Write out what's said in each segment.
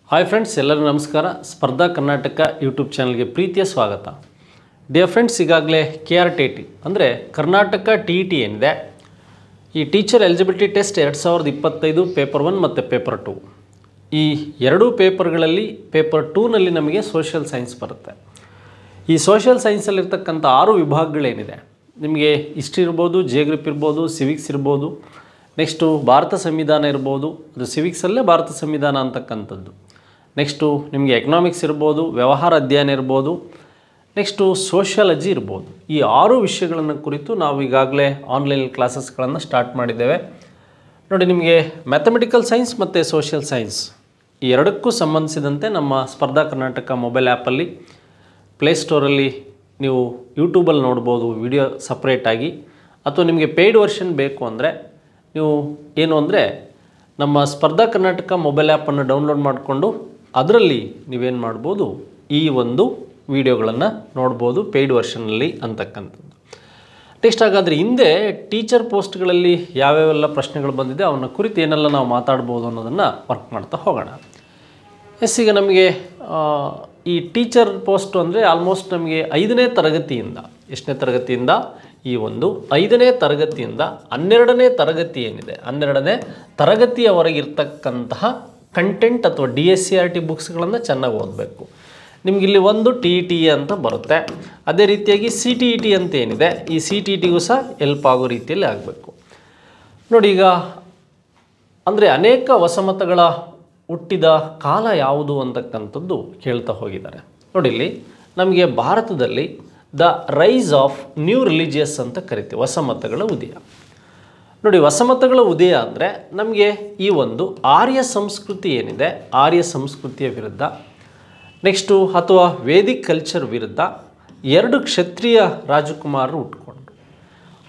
Hi friends, ಎಲ್ಲರಿಗೂ ನಮಸ್ಕಾರ. ಸ್ಪರ್ಧಾ ಕರ್ನಾಟಕ ಯೂಟ್ಯೂಬ್ ಚಾನಲ್ಗೆ ಪ್ರೀತಿಯ ಸ್ವಾಗತ. ಡಿಯರ್ ಫ್ರೆಂಡ್ಸ್, ಈಗಾಗಲೇ KRTT ಅಂದರೆ ಕರ್ನಾಟಕ TET ಏನಿದೆ, ಈ ಟೀಚರ್ ಎಲಿಜಿಬಿಲಿಟಿ ಟೆಸ್ಟ್ 2025 ಪೇಪರ್ 1 ಮತ್ತು ಪೇಪರ್ 2, ಈ ಎರಡೂ ಪೇಪರ್ಗಳಲ್ಲಿ ಪೇಪರ್ 2ನಲ್ಲಿ ನಮಗೆ ಸೋಷಿಯಲ್ ಸೈನ್ಸ್ ಬರುತ್ತೆ. ಈ ಸೋಷಿಯಲ್ ಸೈನ್ಸಲ್ಲಿರ್ತಕ್ಕಂಥ 6 ವಿಭಾಗಗಳೇನಿದೆ, ನಿಮಗೆ ಹಿಸ್ಟ್ರಿ ಇರ್ಬೋದು, ಜಿಯೋಗ್ರಫಿ ಇರ್ಬೋದು, ಸಿವಿಕ್ಸ್ ಇರ್ಬೋದು, ನೆಕ್ಸ್ಟು ಭಾರತ ಸಂವಿಧಾನ ಇರ್ಬೋದು, ಅದು ಸಿವಿಕ್ಸಲ್ಲೇ ಭಾರತ ಸಂವಿಧಾನ ಅಂತಕ್ಕಂಥದ್ದು. ನೆಕ್ಸ್ಟು ನಿಮಗೆ ಎಕನಾಮಿಕ್ಸ್ ಇರ್ಬೋದು, ವ್ಯವಹಾರ ಅಧ್ಯಯನ ಇರ್ಬೋದು, ನೆಕ್ಸ್ಟು ಸೋಷಿಯಾಲಜಿ ಇರ್ಬೋದು. ಈ 6 ವಿಷಯಗಳನ್ನು ಕುರಿತು ನಾವು ಈಗಾಗಲೇ ಆನ್ಲೈನ್ ಕ್ಲಾಸಸ್ಗಳನ್ನು ಸ್ಟಾರ್ಟ್ ಮಾಡಿದ್ದೇವೆ. ನೋಡಿ, ನಿಮಗೆ ಮ್ಯಾಥಮೆಟಿಕಲ್ ಸೈನ್ಸ್ ಮತ್ತು ಸೋಷಿಯಲ್ ಸೈನ್ಸ್ ಈ ಎರಡಕ್ಕೂ ಸಂಬಂಧಿಸಿದಂತೆ ನಮ್ಮ ಸ್ಪರ್ಧಾ ಕರ್ನಾಟಕ ಮೊಬೈಲ್ ಆ್ಯಪಲ್ಲಿ ಪ್ಲೇಸ್ಟೋರಲ್ಲಿ ನೀವು ಯೂಟ್ಯೂಬಲ್ಲಿ ನೋಡ್ಬೋದು ವಿಡಿಯೋ ಸಪ್ರೇಟಾಗಿ. ಅಥವಾ ನಿಮಗೆ ಪೇಯ್ಡ್ ವರ್ಷನ್ ಬೇಕು ಅಂದರೆ ನೀವು ಏನು ಅಂದರೆ ನಮ್ಮ ಸ್ಪರ್ಧಾ ಕರ್ನಾಟಕ ಮೊಬೈಲ್ ಆ್ಯಪನ್ನು ಡೌನ್ಲೋಡ್ ಮಾಡಿಕೊಂಡು ಅದರಲ್ಲಿ ನೀವೇನು ಮಾಡ್ಬೋದು, ಈ ಒಂದು ವಿಡಿಯೋಗಳನ್ನು ನೋಡ್ಬೋದು ಪೇಯ್ಡ್ ವರ್ಷನ್ನಲ್ಲಿ ಅಂತಕ್ಕಂಥದ್ದು. ನೆಕ್ಸ್ಟ್, ಹಾಗಾದರೆ ಹಿಂದೆ ಟೀಚರ್ ಪೋಸ್ಟ್ಗಳಲ್ಲಿ ಯಾವ್ಯಾವೆಲ್ಲ ಪ್ರಶ್ನೆಗಳು ಬಂದಿದೆ ಅವನ್ನ ಕುರಿತು ಏನೆಲ್ಲ ನಾವು ಮಾತಾಡ್ಬೋದು ಅನ್ನೋದನ್ನು ವರ್ಕ್ ಮಾಡ್ತಾ ಹೋಗೋಣ. ಈಗ ನಮಗೆ ಈ ಟೀಚರ್ ಪೋಸ್ಟು ಅಂದರೆ ಆಲ್ಮೋಸ್ಟ್ ನಮಗೆ 5ನೇ ತರಗತಿಯಿಂದ, ಎಷ್ಟನೇ ತರಗತಿಯಿಂದ, ಈ ಒಂದು 5ನೇ ತರಗತಿಯಿಂದ 12ನೇ ತರಗತಿ ಏನಿದೆ, 12ನೇ ತರಗತಿಯವರೆಗಿರ್ತಕ್ಕಂತಹ ಕಂಟೆಂಟ್ ಅಥವಾ DSCRT ಬುಕ್ಸ್ಗಳನ್ನು ಚೆನ್ನಾಗಿ ಓದಬೇಕು. ನಿಮಗಿಲ್ಲಿ ಒಂದು TET ಅಂತ ಬರುತ್ತೆ. ಅದೇ ರೀತಿಯಾಗಿ CTET ಅಂತ ಏನಿದೆ, ಈ CTETಗೂ ಸಹ ಹೆಲ್ಪ್ ಆಗೋ ರೀತಿಯಲ್ಲಿ ಆಗಬೇಕು. ನೋಡಿ, ಈಗ ಅಂದರೆ ಅನೇಕ ಹೊಸಮತಗಳ ಹುಟ್ಟಿದ ಕಾಲ ಯಾವುದು ಅಂತಕ್ಕಂಥದ್ದು ಕೇಳ್ತಾ ಹೋಗಿದ್ದಾರೆ. ನೋಡಿ, ಇಲ್ಲಿ ನಮಗೆ ಭಾರತದಲ್ಲಿ the rise of new religious ಅಂತ ಕರಿತೀವಿ, ಹೊಸಮತಗಳ ಉದಯ. ನೋಡಿ, ಹೊಸಮತಗಳ ಉದಯ ಅಂದರೆ ನಮಗೆ ಈ ಒಂದು ಆರ್ಯ ಸಂಸ್ಕೃತಿ ಏನಿದೆ, ಆರ್ಯ ಸಂಸ್ಕೃತಿಯ ವಿರುದ್ಧ, ನೆಕ್ಸ್ಟು ಅಥವಾ ವೇದಿಕ್ ಕಲ್ಚರ್ ವಿರುದ್ಧ 2 ಕ್ಷತ್ರಿಯ ರಾಜಕುಮಾರರು ಹುಟ್ಕೊಂಡ್ರು.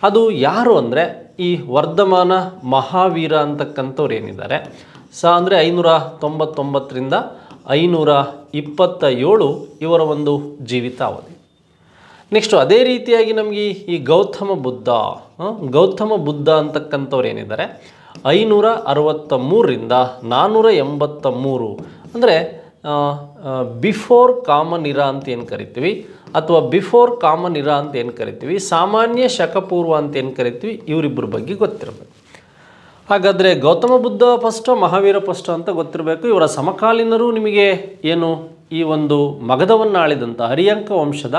ಅದು ಯಾರು ಅಂದರೆ ಈ ವರ್ಧಮಾನ ಮಹಾವೀರ ಅಂತಕ್ಕಂಥವ್ರು ಏನಿದ್ದಾರೆ, ಅಂದರೆ 599ರಿಂದ 527 ಇವರ ಒಂದು ಜೀವಿತಾವಧಿ. ನೆಕ್ಸ್ಟು ಅದೇ ರೀತಿಯಾಗಿ ನಮಗೆ ಈ ಗೌತಮ ಬುದ್ಧ ಅಂತಕ್ಕಂಥವ್ರು ಏನಿದ್ದಾರೆ 563ರಿಂದ 483, ಅಂದರೆ ಬಿಫೋರ್ ಕಾಮನ್ ಇರಾ ಅಂತ ಏನು ಕರಿತೀವಿ, ಅಥವಾ ಬಿಫೋರ್ ಕಾಮನ್ ಇರಾ ಅಂತ ಏನು ಕರಿತೀವಿ, ಸಾಮಾನ್ಯ ಶಕಪೂರ್ವ ಅಂತ ಏನು ಕರಿತೀವಿ, ಇವರಿಬ್ಬರ ಬಗ್ಗೆ ಗೊತ್ತಿರಬೇಕು. ಹಾಗಾದರೆ ಗೌತಮ ಬುದ್ಧ ಫಸ್ಟು, ಮಹಾವೀರ ಫಸ್ಟು ಅಂತ ಗೊತ್ತಿರಬೇಕು. ಇವರ ಸಮಕಾಲೀನರು ನಿಮಗೆ ಏನು ಈ ಒಂದು ಮಗಧವನ್ನು ಆಳಿದಂಥ ಹರಿಯಂಕ ವಂಶದ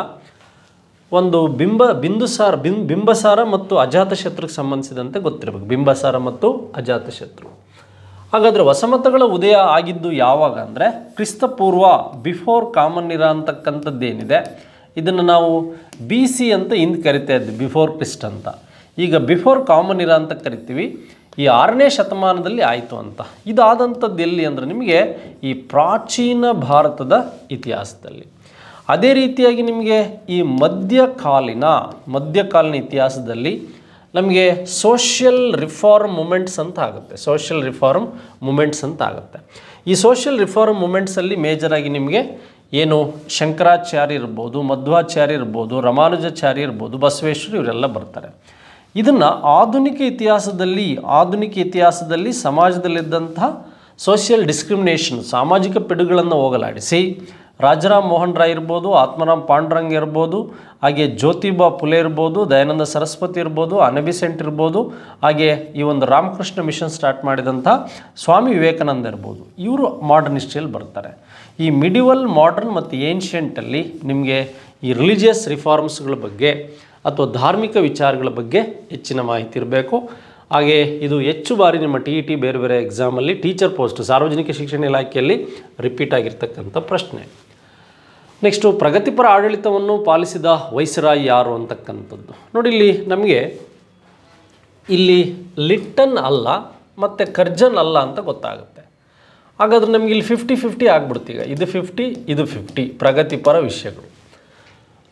ಒಂದು ಬಿಂಬಸಾರ ಮತ್ತು ಅಜಾತಶತ್ರುಗೆ ಸಂಬಂಧಿಸಿದಂತೆ ಗೊತ್ತಿರಬೇಕು, ಬಿಂಬಸಾರ ಮತ್ತು ಅಜಾತಶತ್ರು. ಹಾಗಾದರೆ ಹೊಸಮತಗಳ ಉದಯ ಆಗಿದ್ದು ಯಾವಾಗ ಅಂದರೆ ಕ್ರಿಸ್ತಪೂರ್ವ, ಬಿಫೋರ್ ಕಾಮನ್ ಇರಾ ಅಂತಕ್ಕಂಥದ್ದೇನಿದೆ, ಇದನ್ನು ನಾವು BC ಅಂತ ಹಿಂದೆ ಕರಿತಾ ಇದ್ವಿ, ಬಿಫೋರ್ ಕ್ರಿಸ್ಟ್ ಅಂತ. ಈಗ ಬಿಫೋರ್ ಕಾಮನ್ ಇರಾ ಅಂತ ಕರಿತೀವಿ. ಈ 6ನೇ ಶತಮಾನದಲ್ಲಿ ಆಯಿತು ಅಂತ. ಇದಾದಂಥದ್ದು ಎಲ್ಲಿ ಅಂದರೆ ನಿಮಗೆ ಈ ಪ್ರಾಚೀನ ಭಾರತದ ಇತಿಹಾಸದಲ್ಲಿ. ಅದೇ ರೀತಿಯಾಗಿ ನಿಮಗೆ ಈ ಮಧ್ಯಕಾಲೀನ ಇತಿಹಾಸದಲ್ಲಿ ನಮಗೆ ಸೋಷಿಯಲ್ ರಿಫಾರ್ಮ್ ಮೂಮೆಂಟ್ಸ್ ಅಂತ ಆಗುತ್ತೆ. ಈ ಸೋಷಿಯಲ್ ರಿಫಾರ್ಮ್ ಮೂಮೆಂಟ್ಸಲ್ಲಿ ಮೇಜರಾಗಿ ನಿಮಗೆ ಏನು ಶಂಕರಾಚಾರ್ಯ ಇರ್ಬೋದು, ಮಧ್ವಾಚಾರ್ಯ ಇರ್ಬೋದು, ರಾಮಾನುಜಾಚಾರ್ಯ ಇರ್ಬೋದು, ಬಸವೇಶ್ವರ, ಇವರೆಲ್ಲ ಬರ್ತಾರೆ. ಇದನ್ನು ಆಧುನಿಕ ಇತಿಹಾಸದಲ್ಲಿ ಸಮಾಜದಲ್ಲಿದ್ದಂತಹ ಸೋಷಿಯಲ್ ಡಿಸ್ಕ್ರಿಮಿನೇಷನ್, ಸಾಮಾಜಿಕ ಪಿಡುಗಳನ್ನು ಹೋಗಲಾಡಿಸಿ ರಾಜಾರಾಮ್ ಮೋಹನ್ ರಾಯ್ ಇರ್ಬೋದು, ಆತ್ಮಾರಾಮ್ ಪಾಂಡುರಂಗ್ ಇರ್ಬೋದು, ಹಾಗೆ ಜ್ಯೋತಿಬಾ ಫುಲೆ ಇರ್ಬೋದು, ದಯಾನಂದ ಸರಸ್ವತಿ ಇರ್ಬೋದು, ಅನಬಿಸೆಂಟ್ ಇರ್ಬೋದು, ಹಾಗೆ ಈ ಒಂದು ರಾಮಕೃಷ್ಣ ಮಿಷನ್ ಸ್ಟಾರ್ಟ್ ಮಾಡಿದಂಥ ಸ್ವಾಮಿ ವಿವೇಕಾನಂದ ಇರ್ಬೋದು, ಇವರು ಮಾಡರ್ನ್ ಹಿಸ್ಟ್ರಿಯಲ್ಲಿ ಬರ್ತಾರೆ. ಈ ಮಿಡಿವಲ್, ಮಾಡರ್ನ್ ಮತ್ತು ಏನ್ಷಿಯಂಟಲ್ಲಿ ನಿಮಗೆ ಈ ರಿಲಿಜಿಯಸ್ ರಿಫಾರ್ಮ್ಸ್ಗಳ ಬಗ್ಗೆ ಅಥವಾ ಧಾರ್ಮಿಕ ವಿಚಾರಗಳ ಬಗ್ಗೆ ಹೆಚ್ಚಿನ ಮಾಹಿತಿ ಇರಬೇಕು. ಹಾಗೆ ಇದು ಹೆಚ್ಚು ಬಾರಿ ನಿಮ್ಮ TET ಬೇರೆ ಬೇರೆ ಎಕ್ಸಾಮಲ್ಲಿ ಟೀಚರ್ ಪೋಸ್ಟ್, ಸಾರ್ವಜನಿಕ ಶಿಕ್ಷಣ ಇಲಾಖೆಯಲ್ಲಿ ರಿಪೀಟ್ ಆಗಿರ್ತಕ್ಕಂಥ ಪ್ರಶ್ನೆ. ನೆಕ್ಸ್ಟು ಪ್ರಗತಿಪರ ಆಡಳಿತವನ್ನು ಪಾಲಿಸಿದ ವೈಸ್ರಾಯ್ ಯಾರು ಅಂತಕ್ಕಂಥದ್ದು. ನೋಡಿ, ಇಲ್ಲಿ ನಮಗೆ ಲಿಟ್ಟನ್ ಅಲ್ಲ ಮತ್ತು ಕರ್ಜನ್ ಅಲ್ಲ ಅಂತ ಗೊತ್ತಾಗುತ್ತೆ. ಹಾಗಾದ್ರೆ ನಮಗೆ ಇಲ್ಲಿ 50-50 ಆಗ್ಬಿಡ್ತು. ಈಗ ಇದು 50 ಪ್ರಗತಿಪರ ವಿಷಯಗಳು.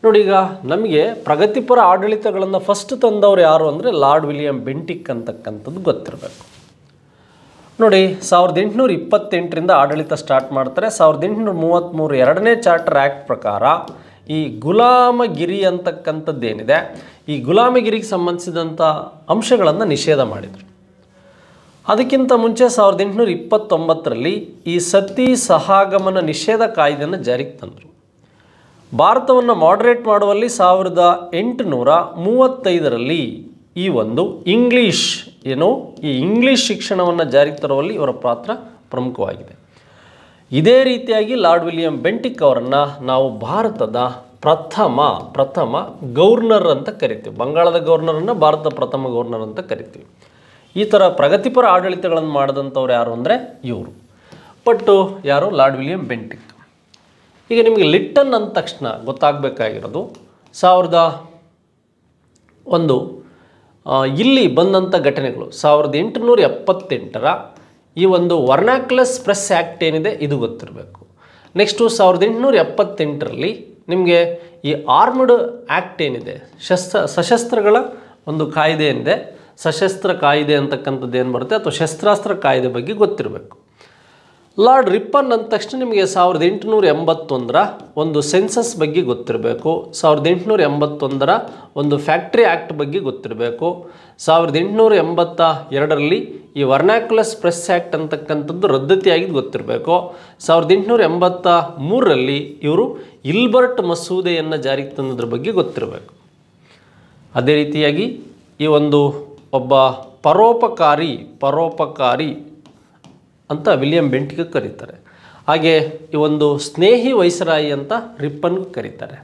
ನೋಡಿ, ಈಗ ನಮಗೆ ಪ್ರಗತಿಪರ ಆಡಳಿತಗಳನ್ನು ಫಸ್ಟ್ ತಂದವರು ಯಾರು ಅಂದರೆ ಲಾರ್ಡ್ ವಿಲಿಯಂ ಬೆಂಟಿಕ್ ಅಂತಕ್ಕಂಥದ್ದು ಗೊತ್ತಿರಬೇಕು. ನೋಡಿ, 1828ರಿಂದ ಆಡಳಿತ ಸ್ಟಾರ್ಟ್ ಮಾಡ್ತಾರೆ. 1833 2ನೇ ಚಾರ್ಟರ್ ಆ್ಯಕ್ಟ್ ಪ್ರಕಾರ ಈ ಗುಲಾಮಗಿರಿ ಅಂತಕ್ಕಂಥದ್ದೇನಿದೆ, ಈ ಗುಲಾಮಗಿರಿಗೆ ಸಂಬಂಧಿಸಿದಂಥ ಅಂಶಗಳನ್ನು ನಿಷೇಧ ಮಾಡಿದರು. ಅದಕ್ಕಿಂತ ಮುಂಚೆ 1829ರಲ್ಲಿ ಈ ಸತಿ ಸಹಗಮನ ನಿಷೇಧ ಕಾಯ್ದೆಯನ್ನು ಜಾರಿಗೆ ತಂದರು. ಭಾರತವನ್ನು ಮಾಡ್ರೇಟ್ ಮಾಡುವಲ್ಲಿ 1835ರಲ್ಲಿ ಈ ಒಂದು ಇಂಗ್ಲೀಷ್ ಈ ಇಂಗ್ಲೀಷ್ ಶಿಕ್ಷಣವನ್ನು ಜಾರಿಗೆ ತರುವಲ್ಲಿ ಇವರ ಪಾತ್ರ ಪ್ರಮುಖವಾಗಿದೆ. ಇದೇ ರೀತಿಯಾಗಿ ಲಾರ್ಡ್ ವಿಲಿಯಂ ಬೆಂಟಿಕ್ ಅವರನ್ನು ನಾವು ಭಾರತದ ಪ್ರಥಮ ಗವರ್ನರ್ ಅಂತ ಕರಿತೀವಿ. ಬಂಗಾಳದ ಗವರ್ನರನ್ನು ಭಾರತದ ಪ್ರಥಮ ಗವರ್ನರ್ ಅಂತ ಕರಿತೀವಿ. ಈ ಥರ ಪ್ರಗತಿಪರ ಆಡಳಿತಗಳನ್ನು ಮಾಡಿದಂಥವ್ರು ಯಾರು ಅಂದರೆ ಇವರು. ಯಾರು? Lord William Bentinck. ಈಗ ನಿಮಗೆ ಲಿಟ್ಟನ್ ಅಂದ ತಕ್ಷಣ ಗೊತ್ತಾಗಬೇಕಾಗಿರೋದು ಇಲ್ಲಿ ಬಂದಂಥ ಘಟನೆಗಳು 1878ರ ಈ ಒಂದು ವರ್ನಾಕ್ಯುಲಸ್ ಪ್ರೆಸ್ ಆ್ಯಕ್ಟ್ ಏನಿದೆ ಇದು ಗೊತ್ತಿರಬೇಕು. ನೆಕ್ಸ್ಟು 1878ರಲ್ಲಿ ನಿಮಗೆ ಈ ಆರ್ಮ್ಡ್ ಆ್ಯಕ್ಟ್ ಏನಿದೆ, ಸಶಸ್ತ್ರಗಳ ಒಂದು ಕಾಯ್ದೆ ಏನಿದೆ, ಸಶಸ್ತ್ರ ಕಾಯ್ದೆ ಅಂತಕ್ಕಂಥದ್ದು ಏನು ಬರುತ್ತೆ ಅಥವಾ ಶಸ್ತ್ರಾಸ್ತ್ರ ಕಾಯ್ದೆ ಬಗ್ಗೆ ಗೊತ್ತಿರಬೇಕು. ಲಾರ್ಡ್ ರಿಪ್ಪನ್ ಅಂದ ತಕ್ಷಣ ನಿಮಗೆ 1881ರ ಒಂದು ಸೆನ್ಸಸ್ ಬಗ್ಗೆ ಗೊತ್ತಿರಬೇಕು. 1881ರ ಒಂದು ಫ್ಯಾಕ್ಟ್ರಿ ಆ್ಯಕ್ಟ್ ಬಗ್ಗೆ ಗೊತ್ತಿರಬೇಕು. 1882ರಲ್ಲಿ ಈ ವರ್ನಾಕ್ಯುಲಸ್ ಪ್ರೆಸ್ ಆ್ಯಕ್ಟ್ ಅಂತಕ್ಕಂಥದ್ದು ರದ್ದತಿಯಾಗಿದ್ದು ಗೊತ್ತಿರಬೇಕು. 1883ರಲ್ಲಿ ಇವರು ಇಲ್ಬರ್ಟ್ ಮಸೂದೆಯನ್ನು ಜಾರಿಗೆ ತಂದದ್ರ ಬಗ್ಗೆ ಗೊತ್ತಿರಬೇಕು. ಅದೇ ರೀತಿಯಾಗಿ ಈ ಒಂದು ಒಬ್ಬ ಪರೋಪಕಾರಿ ಅಂತ ವಿಲಿಯಂ ಬೆಂಟಿಕ್ ಕರೀತಾರೆ. ಹಾಗೆ ಈ ಒಂದು ಸ್ನೇಹಿ ವೈಸರಾಯಿ ಅಂತ ರಿಪ್ಪನ್ಗೂ ಕರೀತಾರೆ.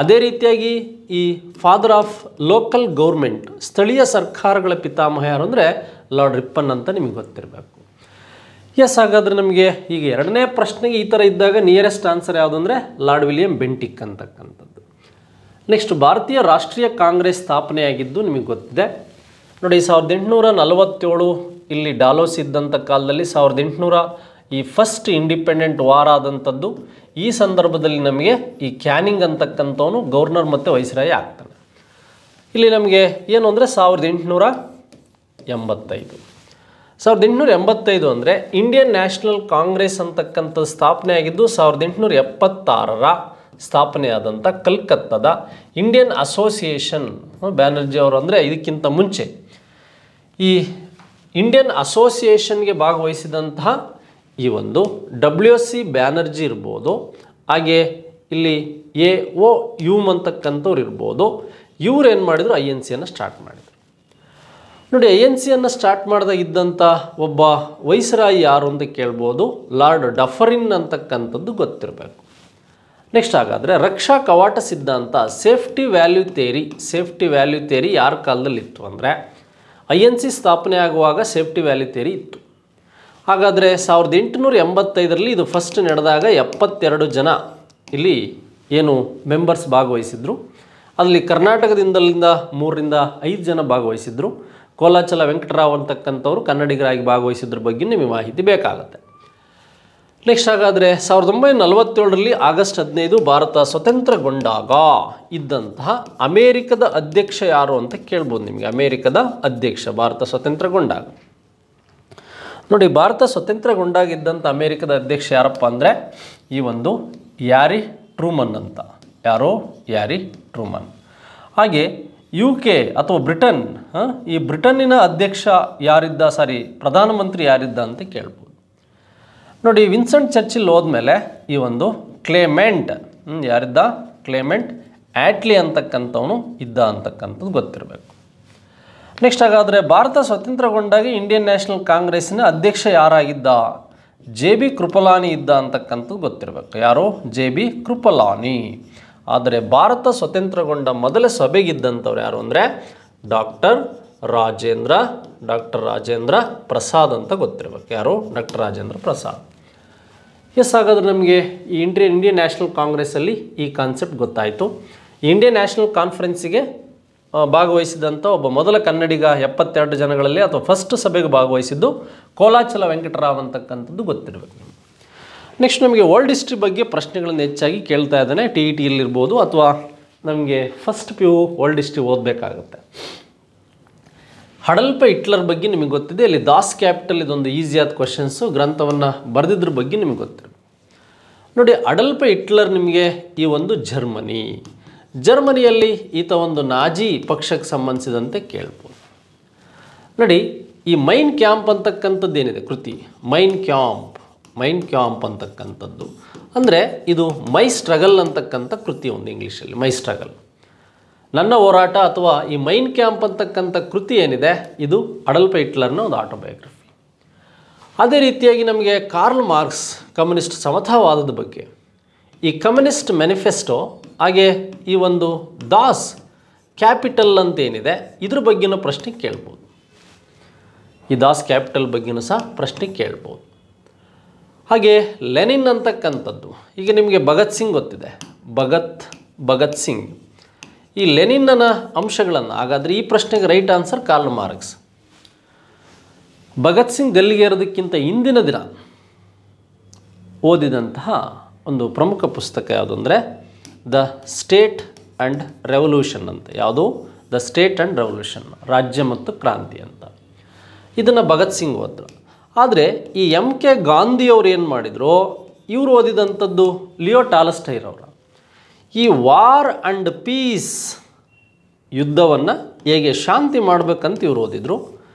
ಅದೇ ರೀತಿಯಾಗಿ ಈ ಫಾದರ್ ಆಫ್ ಲೋಕಲ್ ಗೌರ್ಮೆಂಟ್, ಸ್ಥಳೀಯ ಸರ್ಕಾರಗಳ ಪಿತಾಮಹ ಯಾರು ಅಂದರೆ ಲಾರ್ಡ್ ರಿಪ್ಪನ್ ಅಂತ ನಿಮಗೆ ಗೊತ್ತಿರಬೇಕು. ಹಾಗಾದರೆ ನಮಗೆ ಈಗ ಎರಡನೇ ಪ್ರಶ್ನೆಗೆ ಈ ಥರ ಇದ್ದಾಗ ನಿಯರೆಸ್ಟ್ ಆನ್ಸರ್ ಯಾವುದು ಅಂದರೆ ಲಾರ್ಡ್ ವಿಲಿಯಂ ಬೆಂಟಿಕ್ ಅಂತಕ್ಕಂಥದ್ದು. ನೆಕ್ಸ್ಟ್, ಭಾರತೀಯ ರಾಷ್ಟ್ರೀಯ ಕಾಂಗ್ರೆಸ್ ಸ್ಥಾಪನೆಯಾಗಿದ್ದು ನಿಮಗೆ ಗೊತ್ತಿದೆ ನೋಡಿ. 1847 ಇಲ್ಲಿ ಡಾಲೋಸ್ ಇದ್ದಂಥ ಕಾಲದಲ್ಲಿ 1800 ಈ ಫಸ್ಟ್ ಇಂಡಿಪೆಂಡೆಂಟ್ ವಾರ್ ಆದಂಥದ್ದು. ಈ ಸಂದರ್ಭದಲ್ಲಿ ನಮಗೆ ಈ ಕ್ಯಾನಿಂಗ್ ಅಂತಕ್ಕಂಥವನು ಗವರ್ನರ್ ಮತ್ತು ವೈಸ್ರಾಯಿ ಆಗ್ತಾನೆ. ಇಲ್ಲಿ ನಮಗೆ ಏನು ಅಂದರೆ 1885 ಅಂದರೆ ಇಂಡಿಯನ್ ನ್ಯಾಷನಲ್ ಕಾಂಗ್ರೆಸ್ ಅಂತಕ್ಕಂಥದ್ದು ಸ್ಥಾಪನೆ ಆಗಿದ್ದು 1876ರ ಸ್ಥಾಪನೆಯಾದಂಥ ಕಲ್ಕತ್ತಾದ ಇಂಡಿಯನ್ ಅಸೋಸಿಯೇಷನ್. ಬ್ಯಾನರ್ಜಿ ಅವರು ಅಂದರೆ ಇದಕ್ಕಿಂತ ಮುಂಚೆ ಈ ಇಂಡಿಯನ್ ಅಸೋಸಿಯೇಷನ್ಗೆ ಭಾಗವಹಿಸಿದಂತಹ ಈ ಒಂದು WC ಬ್ಯಾನರ್ಜಿ ಇರ್ಬೋದು, ಹಾಗೆ ಇಲ್ಲಿ AO ಯೂಮ್ ಅಂತಕ್ಕಂಥವ್ರು ಇರ್ಬೋದು. ಇವ್ರು ಏನು ಮಾಡಿದರು, INCಯನ್ನು ಸ್ಟಾರ್ಟ್ ಮಾಡಿದರು. ನೋಡಿ, INCಯನ್ನು ಸ್ಟಾರ್ಟ್ ಮಾಡಿದಾಗ ಇದ್ದಂಥ ಒಬ್ಬ ವೈಸ್ರಾಯಿ ಯಾರು ಅಂತ ಕೇಳ್ಬೋದು, ಲಾರ್ಡ್ ಡಫರಿನ್ ಅಂತಕ್ಕಂಥದ್ದು ಗೊತ್ತಿರಬೇಕು. ನೆಕ್ಸ್ಟ್, ಹಾಗಾದರೆ ರಕ್ಷಾ ಕವಾಟ ಸಿದ್ಧಾಂತ ಸೇಫ್ಟಿ ವ್ಯಾಲ್ಯೂ ಥಿಯರಿ ಯಾರ ಕಾಲದಲ್ಲಿ ಇತ್ತು ಅಂದರೆ INC ಸ್ಥಾಪನೆ ಆಗುವಾಗ ಸೇಫ್ಟಿ ವ್ಯಾಲ್ಯೂ ಥಿಯರಿ ಇತ್ತು. ಹಾಗಾದರೆ 1885ರಲ್ಲಿ ಇದು ಫಸ್ಟ್ ನಡೆದಾಗ 72 ಜನ ಇಲ್ಲಿ ಏನು ಮೆಂಬರ್ಸ್ ಭಾಗವಹಿಸಿದ್ರು. ಅಲ್ಲಿ ಕರ್ನಾಟಕದಿಂದಲಿಂದ 3ರಿಂದ 5 ಜನ ಭಾಗವಹಿಸಿದ್ರು. ಕೋಲಾಚಲ ವೆಂಕಟರಾವ್ ಅಂತಕ್ಕಂಥವ್ರು ಕನ್ನಡಿಗರಾಗಿ ಭಾಗವಹಿಸಿದ್ರ ಬಗ್ಗೆ ನಿಮಗೆ ಮಾಹಿತಿ ಬೇಕಾಗುತ್ತೆ. ನೆಕ್ಸ್ಟ್, ಹಾಗಾದರೆ 1947ರಲ್ಲಿ ಆಗಸ್ಟ್ 15 ಭಾರತ ಸ್ವತಂತ್ರಗೊಂಡಾಗ ಇದ್ದಂತಹ ಅಮೇರಿಕದ ಅಧ್ಯಕ್ಷ ಯಾರು ಅಂತ ಕೇಳ್ಬೋದು ನಿಮಗೆ. ಅಮೇರಿಕದ ಅಧ್ಯಕ್ಷ ಭಾರತ ಸ್ವತಂತ್ರಗೊಂಡಾಗ ನೋಡಿ, ಭಾರತ ಸ್ವತಂತ್ರಗೊಂಡಾಗಿದ್ದಂಥ ಅಮೇರಿಕದ ಅಧ್ಯಕ್ಷ ಯಾರಪ್ಪ ಅಂದರೆ ಈ ಒಂದು ಯಾರಿ ಟ್ರೂಮನ್ ಅಂತ. ಯಾರೋ ಯಾರಿ ಟ್ರೂಮನ್. ಹಾಗೆ UK ಅಥವಾ ಬ್ರಿಟನ್, ಈ ಬ್ರಿಟನ್ನಿನ ಅಧ್ಯಕ್ಷ ಪ್ರಧಾನಮಂತ್ರಿ ಯಾರಿದ್ದ ಅಂತ ಕೇಳ್ಬೋದು ನೋಡಿ. ವಿನ್ಸೆಂಟ್ ಚರ್ಚಿಲ್ ಹೋದ್ಮೇಲೆ ಈ ಒಂದು ಕ್ಲೇಮೆಂಟ್ ಯಾರಿದ್ದ? ಕ್ಲೇಮೆಂಟ್ ಆಟ್ಲಿ ಅಂತಕ್ಕಂಥವನು ಇದ್ದ ಅಂತಕ್ಕಂಥದ್ದು ಗೊತ್ತಿರಬೇಕು. ನೆಕ್ಸ್ಟ್, ಹಾಗಾದರೆ ಭಾರತ ಸ್ವತಂತ್ರಗೊಂಡಾಗ ಇಂಡಿಯನ್ ನ್ಯಾಷನಲ್ ಕಾಂಗ್ರೆಸ್ಸಿನ ಅಧ್ಯಕ್ಷ ಯಾರಾಗಿದ್ದ? JB ಕೃಪಲಾನಿ ಇದ್ದ ಅಂತಕ್ಕಂಥದ್ದು ಗೊತ್ತಿರಬೇಕು. ಯಾರು? JB ಕೃಪಲಾನಿ. ಆದರೆ ಭಾರತ ಸ್ವತಂತ್ರಗೊಂಡ ಮೊದಲ ಸಭೆಗಿದ್ದಂಥವ್ರು ಯಾರು ಅಂದರೆ ಡಾಕ್ಟರ್ ರಾಜೇಂದ್ರ ಪ್ರಸಾದ್ ಅಂತ ಗೊತ್ತಿರಬೇಕು. ಯಾರು? ಡಾಕ್ಟರ್ ರಾಜೇಂದ್ರ ಪ್ರಸಾದ್. ಹಾಗಾದರೆ ನಮಗೆ ಈ ಇಂಡಿಯನ್ ನ್ಯಾಷನಲ್ ಕಾಂಗ್ರೆಸ್ಸಲ್ಲಿ ಈ ಕಾನ್ಸೆಪ್ಟ್ ಗೊತ್ತಾಯಿತು. ಇಂಡಿಯನ್ ನ್ಯಾಷನಲ್ ಕಾನ್ಫರೆನ್ಸಿಗೆ ಭಾಗವಹಿಸಿದಂಥ ಒಬ್ಬ ಮೊದಲ ಕನ್ನಡಿಗ 72 ಜನಗಳಲ್ಲಿ ಅಥವಾ ಫಸ್ಟ್ ಸಭೆಗೆ ಭಾಗವಹಿಸಿದ್ದು ಕೋಲಾಚಲ ವೆಂಕಟರಾವ್ ಅಂತಕ್ಕಂಥದ್ದು ಗೊತ್ತಿರಬೇಕು. ನೆಕ್ಸ್ಟ್, ನಮಗೆ ವರ್ಲ್ಡ್ ಹಿಸ್ಟ್ರಿ ಬಗ್ಗೆ ಪ್ರಶ್ನೆಗಳನ್ನು ಹೆಚ್ಚಾಗಿ ಕೇಳ್ತಾ ಇದ್ದಾನೆ. TETಯಲ್ಲಿರ್ಬೋದು ಅಥವಾ ನಮಗೆ ಫಸ್ಟ್ PU ವರ್ಲ್ಡ್ ಹಿಸ್ಟ್ರಿ ಓದಬೇಕಾಗುತ್ತೆ. ಅಡಲ್ಫ್ ಹಿಟ್ಲರ್ ಬಗ್ಗೆ ನಿಮಗೆ ಗೊತ್ತಿದೆ. ಇಲ್ಲಿ ದಾಸ್ ಕ್ಯಾಪಿಟಲ್ ಇದೊಂದು ಈಸಿಯಾದ ಕ್ವಶನ್ಸು. ಗ್ರಂಥವನ್ನು ಬರೆದಿದ್ರ ಬಗ್ಗೆ ನಿಮಗೆ ಗೊತ್ತಿರಬೇಕು. ನೋಡಿ, ಅಡಲ್ಫ್ ಹಿಟ್ಲರ್ ನಿಮಗೆ ಈ ಒಂದು ಜರ್ಮನಿಯಲ್ಲಿ ಈತ ಒಂದು ನಾಜಿ ಪಕ್ಷಕ್ಕೆ ಸಂಬಂಧಿಸಿದಂತೆ ಕೇಳ್ಬೋದು. ನೋಡಿ, ಈ ಮೈನ್ ಕ್ಯಾಂಪ್ ಅಂತಕ್ಕಂಥದ್ದು ಏನಿದೆ ಕೃತಿ, ಮೈನ್ ಕ್ಯಾಂಪ್ ಅಂತಕ್ಕಂಥದ್ದು ಅಂದರೆ ಇದು ಮೈ ಸ್ಟ್ರಗಲ್ ಅಂತಕ್ಕಂಥ ಕೃತಿ ಒಂದು ಇಂಗ್ಲೀಷಲ್ಲಿ, ಮೈ ಸ್ಟ್ರಗಲ್, ನನ್ನ ಹೋರಾಟ ಅಥವಾ ಈ ಮೈನ್ ಕ್ಯಾಂಪ್ ಅಂತಕ್ಕಂಥ ಕೃತಿ ಏನಿದೆ ಇದು ಅಡಲ್ಫ್ ಹಿಟ್ಲರ್ನ ಒಂದು ಆಟೋಬಯೋಗ್ರಫಿ. ಅದೇ ರೀತಿಯಾಗಿ ನಮಗೆ ಕಾರ್ಲ್ ಮಾರ್ಕ್ಸ್ ಕಮ್ಯುನಿಸ್ಟ್ ಸಮತಾವಾದದ ಬಗ್ಗೆ, ಈ ಕಮ್ಯುನಿಸ್ಟ್ ಮ್ಯಾನಿಫೆಸ್ಟೋ, ಹಾಗೆ ಈ ಒಂದು ದಾಸ್ ಕ್ಯಾಪಿಟಲ್ ಅಂತ ಏನಿದೆ ಇದ್ರ ಬಗ್ಗೆನೂ ಪ್ರಶ್ನೆ ಕೇಳ್ಬೋದು. ಈ ದಾಸ್ ಕ್ಯಾಪಿಟಲ್ ಬಗ್ಗೆನೂ ಸಹ ಪ್ರಶ್ನೆ ಕೇಳ್ಬೋದು. ಹಾಗೆ ಲೆನಿನ್ ಅಂತಕ್ಕಂಥದ್ದು, ಈಗ ನಿಮಗೆ ಭಗತ್ ಸಿಂಗ್ ಗೊತ್ತಿದೆ, ಭಗತ್ ಸಿಂಗ್, ಈ ಲೆನಿನ್ನ ಅಂಶಗಳನ್ನು, ಹಾಗಾದರೆ ಈ ಪ್ರಶ್ನೆಗೆ right answer Karl Marx. Bhagat Singh ಗಲ್ಲಿಗೇರೋದಕ್ಕಿಂತ ಹಿಂದಿನ ದಿನ ಓದಿದಂತಹ ಒಂದು ಪ್ರಮುಖ ಪುಸ್ತಕ ಯಾವುದು ಅಂದರೆ ದ ಸ್ಟೇಟ್ ಆ್ಯಂಡ್ ರೆವಲ್ಯೂಷನ್ ಅಂತ. ಯಾವುದು? ದ ಸ್ಟೇಟ್ ಆ್ಯಂಡ್ ರೆವಲ್ಯೂಷನ್, ರಾಜ್ಯ ಮತ್ತು ಕ್ರಾಂತಿ ಅಂತ. ಇದನ್ನು ಭಗತ್ ಸಿಂಗ್ ಓದಿದ್ರು. ಆದರೆ ಈ ಎಮ್ ಕೆ ಗಾಂಧಿಯವರು ಏನು ಮಾಡಿದರು, ಇವರು ಓದಿದಂಥದ್ದು ಲಿಯೋ ಟಾಲ್ಸ್ಟಾಯ್ ಅವರ ಈ ವಾರ್ ಆ್ಯಂಡ್ ಪೀಸ್, ಯುದ್ಧವನ್ನು ಹೇಗೆ ಶಾಂತಿ ಮಾಡಬೇಕಂತ ಇವರು ಓದಿದರು.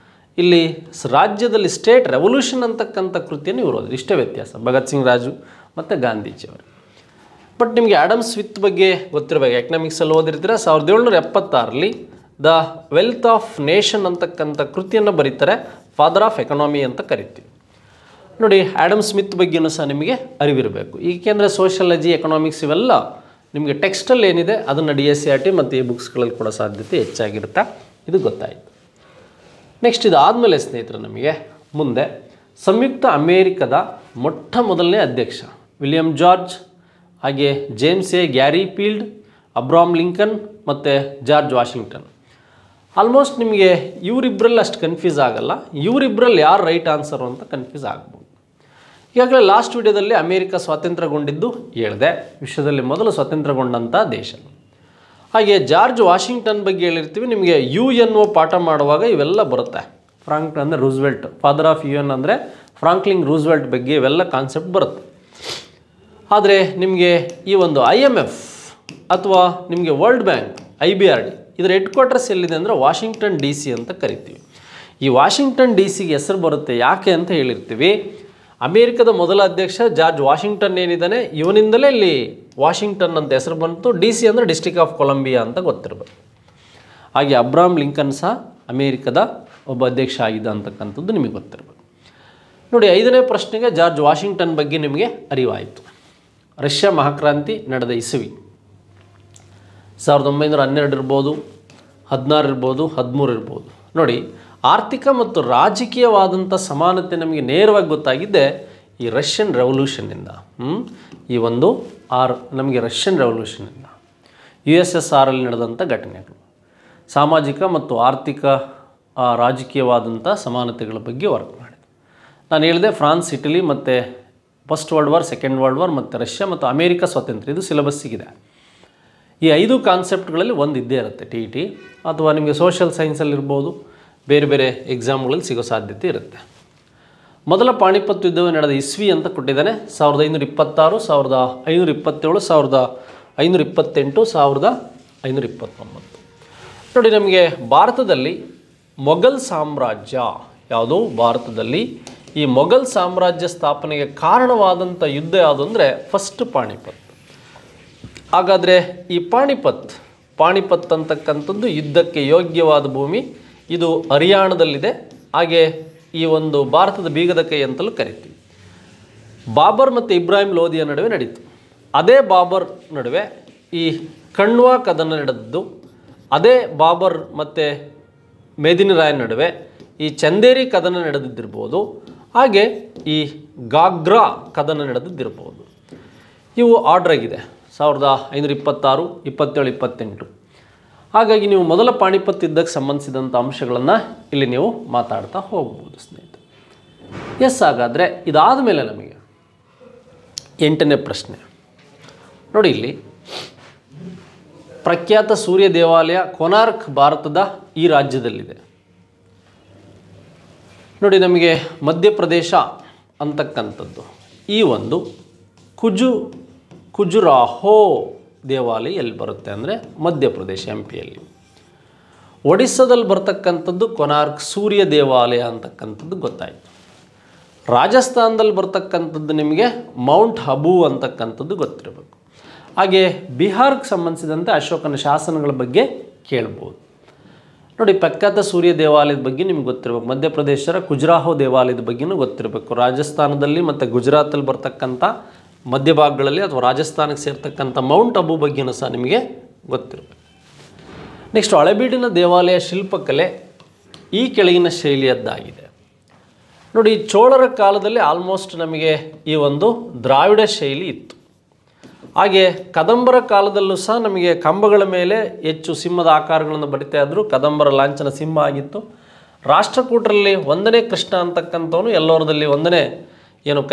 ಇಲ್ಲಿ ರಾಜ್ಯದಲ್ಲಿ ಸ್ಟೇಟ್ ರೆವಲ್ಯೂಷನ್ ಅಂತಕ್ಕಂಥ ಕೃತಿಯನ್ನು ಇವರು ಓದಿದ್ರು. ಇಷ್ಟೇ ವ್ಯತ್ಯಾಸ ಭಗತ್ ಸಿಂಗ್ ರಾಜು ಮತ್ತು ಗಾಂಧೀಜಿಯವರು. ಬಟ್ ನಿಮಗೆ ಆಡಮ್ ಸ್ಮಿತ್ ಬಗ್ಗೆ ಗೊತ್ತಿರಬೇಕು, ಎಕನಾಮಿಕ್ಸಲ್ಲಿ ಓದಿರ್ತೀರ. 1776ರಲ್ಲಿ ದ ವೆಲ್ತ್ ಆಫ್ ನೇಷನ್ ಅಂತಕ್ಕಂಥ ಕೃತಿಯನ್ನು ಬರೀತಾರೆ, ಫಾದರ್ ಆಫ್ ಎಕನಾಮಿ ಅಂತ ಕರಿತೀವಿ. ನೋಡಿ, ಆಡಮ್ ಸ್ಮಿತ್ ಬಗ್ಗೆಯೂ ಸಹ ನಿಮಗೆ ಅರಿವಿರಬೇಕು, ಏಕೆಂದರೆ ಸೋಷಿಯಾಲಜಿ, ಎಕನಾಮಿಕ್ಸ್ ಇವೆಲ್ಲ ನಿಮಗೆ ಟೆಕ್ಸ್ಟಲ್ಲಿ ಏನಿದೆ ಅದನ್ನು DSCRT ಮತ್ತು ಈ ಬುಕ್ಸ್ಗಳಲ್ಲಿ ಕೊಡೋ ಸಾಧ್ಯತೆ ಹೆಚ್ಚಾಗಿರುತ್ತೆ. ಇದು ಗೊತ್ತಾಯಿತು. ನೆಕ್ಸ್ಟ್ ಇದಾದಮೇಲೆ ಸ್ನೇಹಿತರೆ ನಮಗೆ ಮುಂದೆ ಸಂಯುಕ್ತ ಅಮೇರಿಕದ ಮೊಟ್ಟ ಮೊದಲನೇ ಅಧ್ಯಕ್ಷ ವಿಲಿಯಂ ಜಾರ್ಜ್, ಹಾಗೆ James A Gary field, Abraham Lincoln ಮತ್ತು ಜಾರ್ಜ್ ವಾಷಿಂಗ್ಟನ್. ಆಲ್ಮೋಸ್ಟ್ ನಿಮಗೆ ಇವರಿಬ್ಬರಲ್ಲಿ ಅಷ್ಟು ಕನ್ಫ್ಯೂಸ್ ಆಗಲ್ಲ, ಇವರಿಬ್ಬರಲ್ಲಿ ಯಾರು ರೈಟ್ ಆನ್ಸರು ಅಂತ ಕನ್ಫ್ಯೂಸ್ ಆಗ್ಬೋದು. ಈಗಾಗಲೇ ಲಾಸ್ಟ್ ವಿಡಿಯೋದಲ್ಲಿ ಅಮೇರಿಕ ಸ್ವಾತಂತ್ರ್ಯಗೊಂಡಿದ್ದು ಹೇಳಿದೆ, ವಿಶ್ವದಲ್ಲಿ ಮೊದಲು ಸ್ವಾತಂತ್ರ್ಯಗೊಂಡಂಥ ದೇಶ. ಹಾಗೆ ಜಾರ್ಜ್ ವಾಷಿಂಗ್ಟನ್ ಬಗ್ಗೆ ಹೇಳಿರ್ತೀವಿ, ನಿಮಗೆ UN ಪಾಠ ಮಾಡುವಾಗ ಇವೆಲ್ಲ ಬರುತ್ತೆ. ಫ್ರಾಂಕ್ಲಿನ್ ಅಂದರೆ ರೂಸ್ವೆಲ್ಟ್, ಫಾದರ್ ಆಫ್ UN ಅಂದರೆ ಫ್ರಾಂಕ್ಲಿನ್ ರೂಸ್ವೆಲ್ಟ್ ಬಗ್ಗೆ ಇವೆಲ್ಲ ಕಾನ್ಸೆಪ್ಟ್ ಬರುತ್ತೆ. ಆದರೆ ನಿಮಗೆ ಈ ಒಂದು IMF ಅಥವಾ ನಿಮಗೆ ವರ್ಲ್ಡ್ ಬ್ಯಾಂಕ್, IBRD, ಇದರ ಹೆಡ್ ಕ್ವಾರ್ಟರ್ಸ್ ಎಲ್ಲಿದೆ ಅಂದರೆ ವಾಷಿಂಗ್ಟನ್ DC ಅಂತ ಕರಿತೀವಿ. ಈ ವಾಷಿಂಗ್ಟನ್ DCಗೆ ಹೆಸರು ಬರುತ್ತೆ ಯಾಕೆ ಅಂತ ಹೇಳಿರ್ತೀವಿ. ಅಮೇರಿಕದ ಮೊದಲ ಅಧ್ಯಕ್ಷ ಜಾರ್ಜ್ ವಾಷಿಂಗ್ಟನ್ ಏನಿದ್ದಾನೆ, ಇವನಿಂದಲೇ ಇಲ್ಲಿ ವಾಷಿಂಗ್ಟನ್ ಅಂತ ಹೆಸರು ಬಂತು. DC ಅಂದರೆ ಡಿಸ್ಟ್ರಿಕ್ಟ್ ಆಫ್ ಕೊಲಂಬಿಯಾ ಅಂತ ಗೊತ್ತಿರಬೇಕು. ಹಾಗೆ ಅಬ್ರಹಾಂ ಲಿಂಕನ್ ಸಹ ಅಮೇರಿಕದ ಒಬ್ಬ ಅಧ್ಯಕ್ಷ ಆಗಿದ್ದ ಅಂತಕ್ಕಂಥದ್ದು ನಿಮಗೆ ಗೊತ್ತಿರಬೇಕು. ನೋಡಿ, 5ನೇ ಪ್ರಶ್ನೆಗೆ ಜಾರ್ಜ್ ವಾಷಿಂಗ್ಟನ್ ಬಗ್ಗೆ ನಿಮಗೆ ಅರಿವಾಯಿತು. ರಷ್ಯಾ ಮಹಾಕ್ರಾಂತಿ ನಡೆದ ಇಸವಿ 1912 ಇರ್ಬೋದು, 16 ಇರ್ಬೋದು, 13 ಇರ್ಬೋದು. ನೋಡಿ, ಆರ್ಥಿಕ ಮತ್ತು ರಾಜಕೀಯವಾದಂಥ ಸಮಾನತೆ ನಮಗೆ ನೇರವಾಗಿ ಗೊತ್ತಾಗಿದ್ದೆ ಈ ರಷ್ಯನ್ ರೆವಲ್ಯೂಷನ್ನಿಂದ. ಈ ಒಂದು ನಮಗೆ ರಷ್ಯನ್ ರೆವಲ್ಯೂಷನ್ನಿಂದ USSRಲ್ಲಿ ನಡೆದಂಥ ಘಟನೆಗಳು, ಸಾಮಾಜಿಕ ಮತ್ತು ಆರ್ಥಿಕ ರಾಜಕೀಯವಾದಂಥ ಸಮಾನತೆಗಳ ಬಗ್ಗೆ ವರ್ಕ್ ಮಾಡಿದೆ. ನಾನು ಹೇಳಿದೆ ಫ್ರಾನ್ಸ್, ಇಟಲಿ ಮತ್ತು first world war, second world war ಮತ್ತು ರಷ್ಯಾ ಮತ್ತು ಅಮೇರಿಕ ಸ್ವಾತಂತ್ರ್ಯ, ಇದು ಸಿಲೆಬಸ್ಸಿಗಿದೆ. ಈ 5 ಕಾನ್ಸೆಪ್ಟ್ಗಳಲ್ಲಿ ಒಂದು ಇದ್ದೇ ಇರುತ್ತೆ. TET ಅಥವಾ ನಿಮಗೆ ಸೋಷಿಯಲ್ ಸೈನ್ಸಲ್ಲಿರ್ಬೋದು, ಬೇರೆ ಬೇರೆ ಎಕ್ಸಾಮ್ಗಳಲ್ಲಿ ಸಿಗೋ ಸಾಧ್ಯತೆ ಇರುತ್ತೆ. ಮೊದಲ ಪಾಣಿಪತ್ ಯುದ್ಧವು ನಡೆದ ಇಸ್ವಿ ಅಂತ ಕೊಟ್ಟಿದ್ದಾನೆ 1526, 1527, 1528, 1529. ನೋಡಿ, ನಮಗೆ ಭಾರತದಲ್ಲಿ ಮೊಘಲ್ ಸಾಮ್ರಾಜ್ಯ ಯಾವುದು, ಭಾರತದಲ್ಲಿ ಈ ಮೊಘಲ್ ಸಾಮ್ರಾಜ್ಯ ಸ್ಥಾಪನೆಗೆ ಕಾರಣವಾದಂಥ ಯುದ್ಧ ಯಾವುದು ಅಂದರೆ ಫಸ್ಟ್ ಪಾಣಿಪತ್. ಹಾಗಾದರೆ ಈ ಪಾಣಿಪತ್ ಅಂತಕ್ಕಂಥದ್ದು ಯುದ್ಧಕ್ಕೆ ಯೋಗ್ಯವಾದ ಭೂಮಿ. ಇದು ಹರಿಯಾಣದಲ್ಲಿದೆ. ಹಾಗೆ ಈ ಒಂದು ಭಾರತದ ಬೀಗದ ಕೈ ಅಂತಲೂ ಕರಿತೀವಿ. ಬಾಬರ್ ಮತ್ತು ಇಬ್ರಾಹಿಂ ಲೋಧಿಯ ನಡುವೆ ನಡೀತು. ಅದೇ ಬಾಬರ್ ನಡುವೆ ಈ ಕಣ್ವಾ ಕದನ ನಡೆದದ್ದು. ಅದೇ ಬಾಬರ್ ಮತ್ತು ಮೇದಿನಿ ರಾಯನ ನಡುವೆ ಈ ಚಂದೇರಿ ಕದನ ನಡೆದಿದ್ದಿರ್ಬೋದು. ಹಾಗೆ ಈ ಗಾಗ್ರಾ ಕದನ ನಡೆದಿದ್ದಿರ್ಬೋದು. ಇವು ಆರ್ಡ್ರ್ ಆಗಿದೆ 1526, 27, 28. ಹಾಗಾಗಿ ನೀವು ಮೊದಲ ಪಾಣಿಪತ್ ಯುದ್ಧಕ್ಕೆ ಸಂಬಂಧಿಸಿದಂಥ ಅಂಶಗಳನ್ನು ಇಲ್ಲಿ ನೀವು ಮಾತಾಡ್ತಾ ಹೋಗ್ಬೋದು ಸ್ನೇಹಿತರೆ. ಹಾಗಾದರೆ ಇದಾದ ಮೇಲೆ ನಮಗೆ 8ನೇ ಪ್ರಶ್ನೆ ನೋಡಿ. ಇಲ್ಲಿ ಪ್ರಖ್ಯಾತ ಸೂರ್ಯ ದೇವಾಲಯ ಕೊನಾರ್ಕ್ ಭಾರತದ ಈ ರಾಜ್ಯದಲ್ಲಿದೆ. ನೋಡಿ, ನಮಗೆ ಮಧ್ಯಪ್ರದೇಶ ಅಂತಕ್ಕಂಥದ್ದು ಈ ಒಂದು ಖಜುರಾಹೋ ದೇವಾಲಯ ಎಲ್ಲಿ ಬರುತ್ತೆ ಅಂದರೆ ಮಧ್ಯಪ್ರದೇಶ MP ಯಲ್ಲಿ. ಒಡಿಸ್ಸಾದಲ್ಲಿ ಬರ್ತಕ್ಕಂಥದ್ದು ಕೊನಾರ್ಕ್ ಸೂರ್ಯ ದೇವಾಲಯ ಅಂತಕ್ಕಂಥದ್ದು ಗೊತ್ತಾಯಿತು. ರಾಜಸ್ಥಾನದಲ್ಲಿ ಬರ್ತಕ್ಕಂಥದ್ದು ನಿಮಗೆ ಮೌಂಟ್ ಅಬೂ ಅಂತಕ್ಕಂಥದ್ದು ಗೊತ್ತಿರಬೇಕು. ಹಾಗೆ ಬಿಹಾರ್ಗೆ ಸಂಬಂಧಿಸಿದಂತೆ ಅಶೋಕನ ಶಾಸನಗಳ ಬಗ್ಗೆ ಕೇಳ್ಬೋದು. ನೋಡಿ, ಪ್ರಖ್ಯಾತ ಸೂರ್ಯ ದೇವಾಲಯದ ಬಗ್ಗೆ ನಿಮ್ಗೆ ಗೊತ್ತಿರಬೇಕು. ಮಧ್ಯಪ್ರದೇಶದ ಖಜುರಾಹೋ ದೇವಾಲಯದ ಬಗ್ಗೆನೂ ಗೊತ್ತಿರಬೇಕು. ರಾಜಸ್ಥಾನದಲ್ಲಿ ಮತ್ತು ಗುಜರಾತಲ್ಲಿ ಬರ್ತಕ್ಕಂಥ ಮಧ್ಯಭಾಗಗಳಲ್ಲಿ ಅಥವಾ ರಾಜಸ್ಥಾನಕ್ಕೆ ಸೇರ್ತಕ್ಕಂಥ ಮೌಂಟ್ ಅಬೂ ಬಗ್ಗೆನೂ ಸಹ ನಿಮಗೆ ಗೊತ್ತಿರಬೇಕು. ನೆಕ್ಸ್ಟ್, ಹಳೆಬೀಡಿನ ದೇವಾಲಯ ಶಿಲ್ಪಕಲೆ ಈ ಕೆಳಗಿನ ಶೈಲಿಯದ್ದಾಗಿದೆ. ನೋಡಿ, ಚೋಳರ ಕಾಲದಲ್ಲಿ ಆಲ್ಮೋಸ್ಟ್ ನಮಗೆ ಈ ಒಂದು ದ್ರಾವಿಡ ಶೈಲಿ ಇತ್ತು. ಹಾಗೆ ಕದಂಬರ ಕಾಲದಲ್ಲೂ ಸಹ ನಮಗೆ ಕಂಬಗಳ ಮೇಲೆ ಹೆಚ್ಚು ಸಿಂಹದ ಆಕಾರಗಳನ್ನು ಬರಿತಾ ಇದ್ದರು. ಕದಂಬರ ಲಾಂಛನ ಸಿಂಹ ಆಗಿತ್ತು. ರಾಷ್ಟ್ರಕೂಟರಲ್ಲಿ 1ನೇ ಕೃಷ್ಣ ಅಂತಕ್ಕಂಥವನು ಎಲ್ಲೋರದಲ್ಲಿ 1ನೇ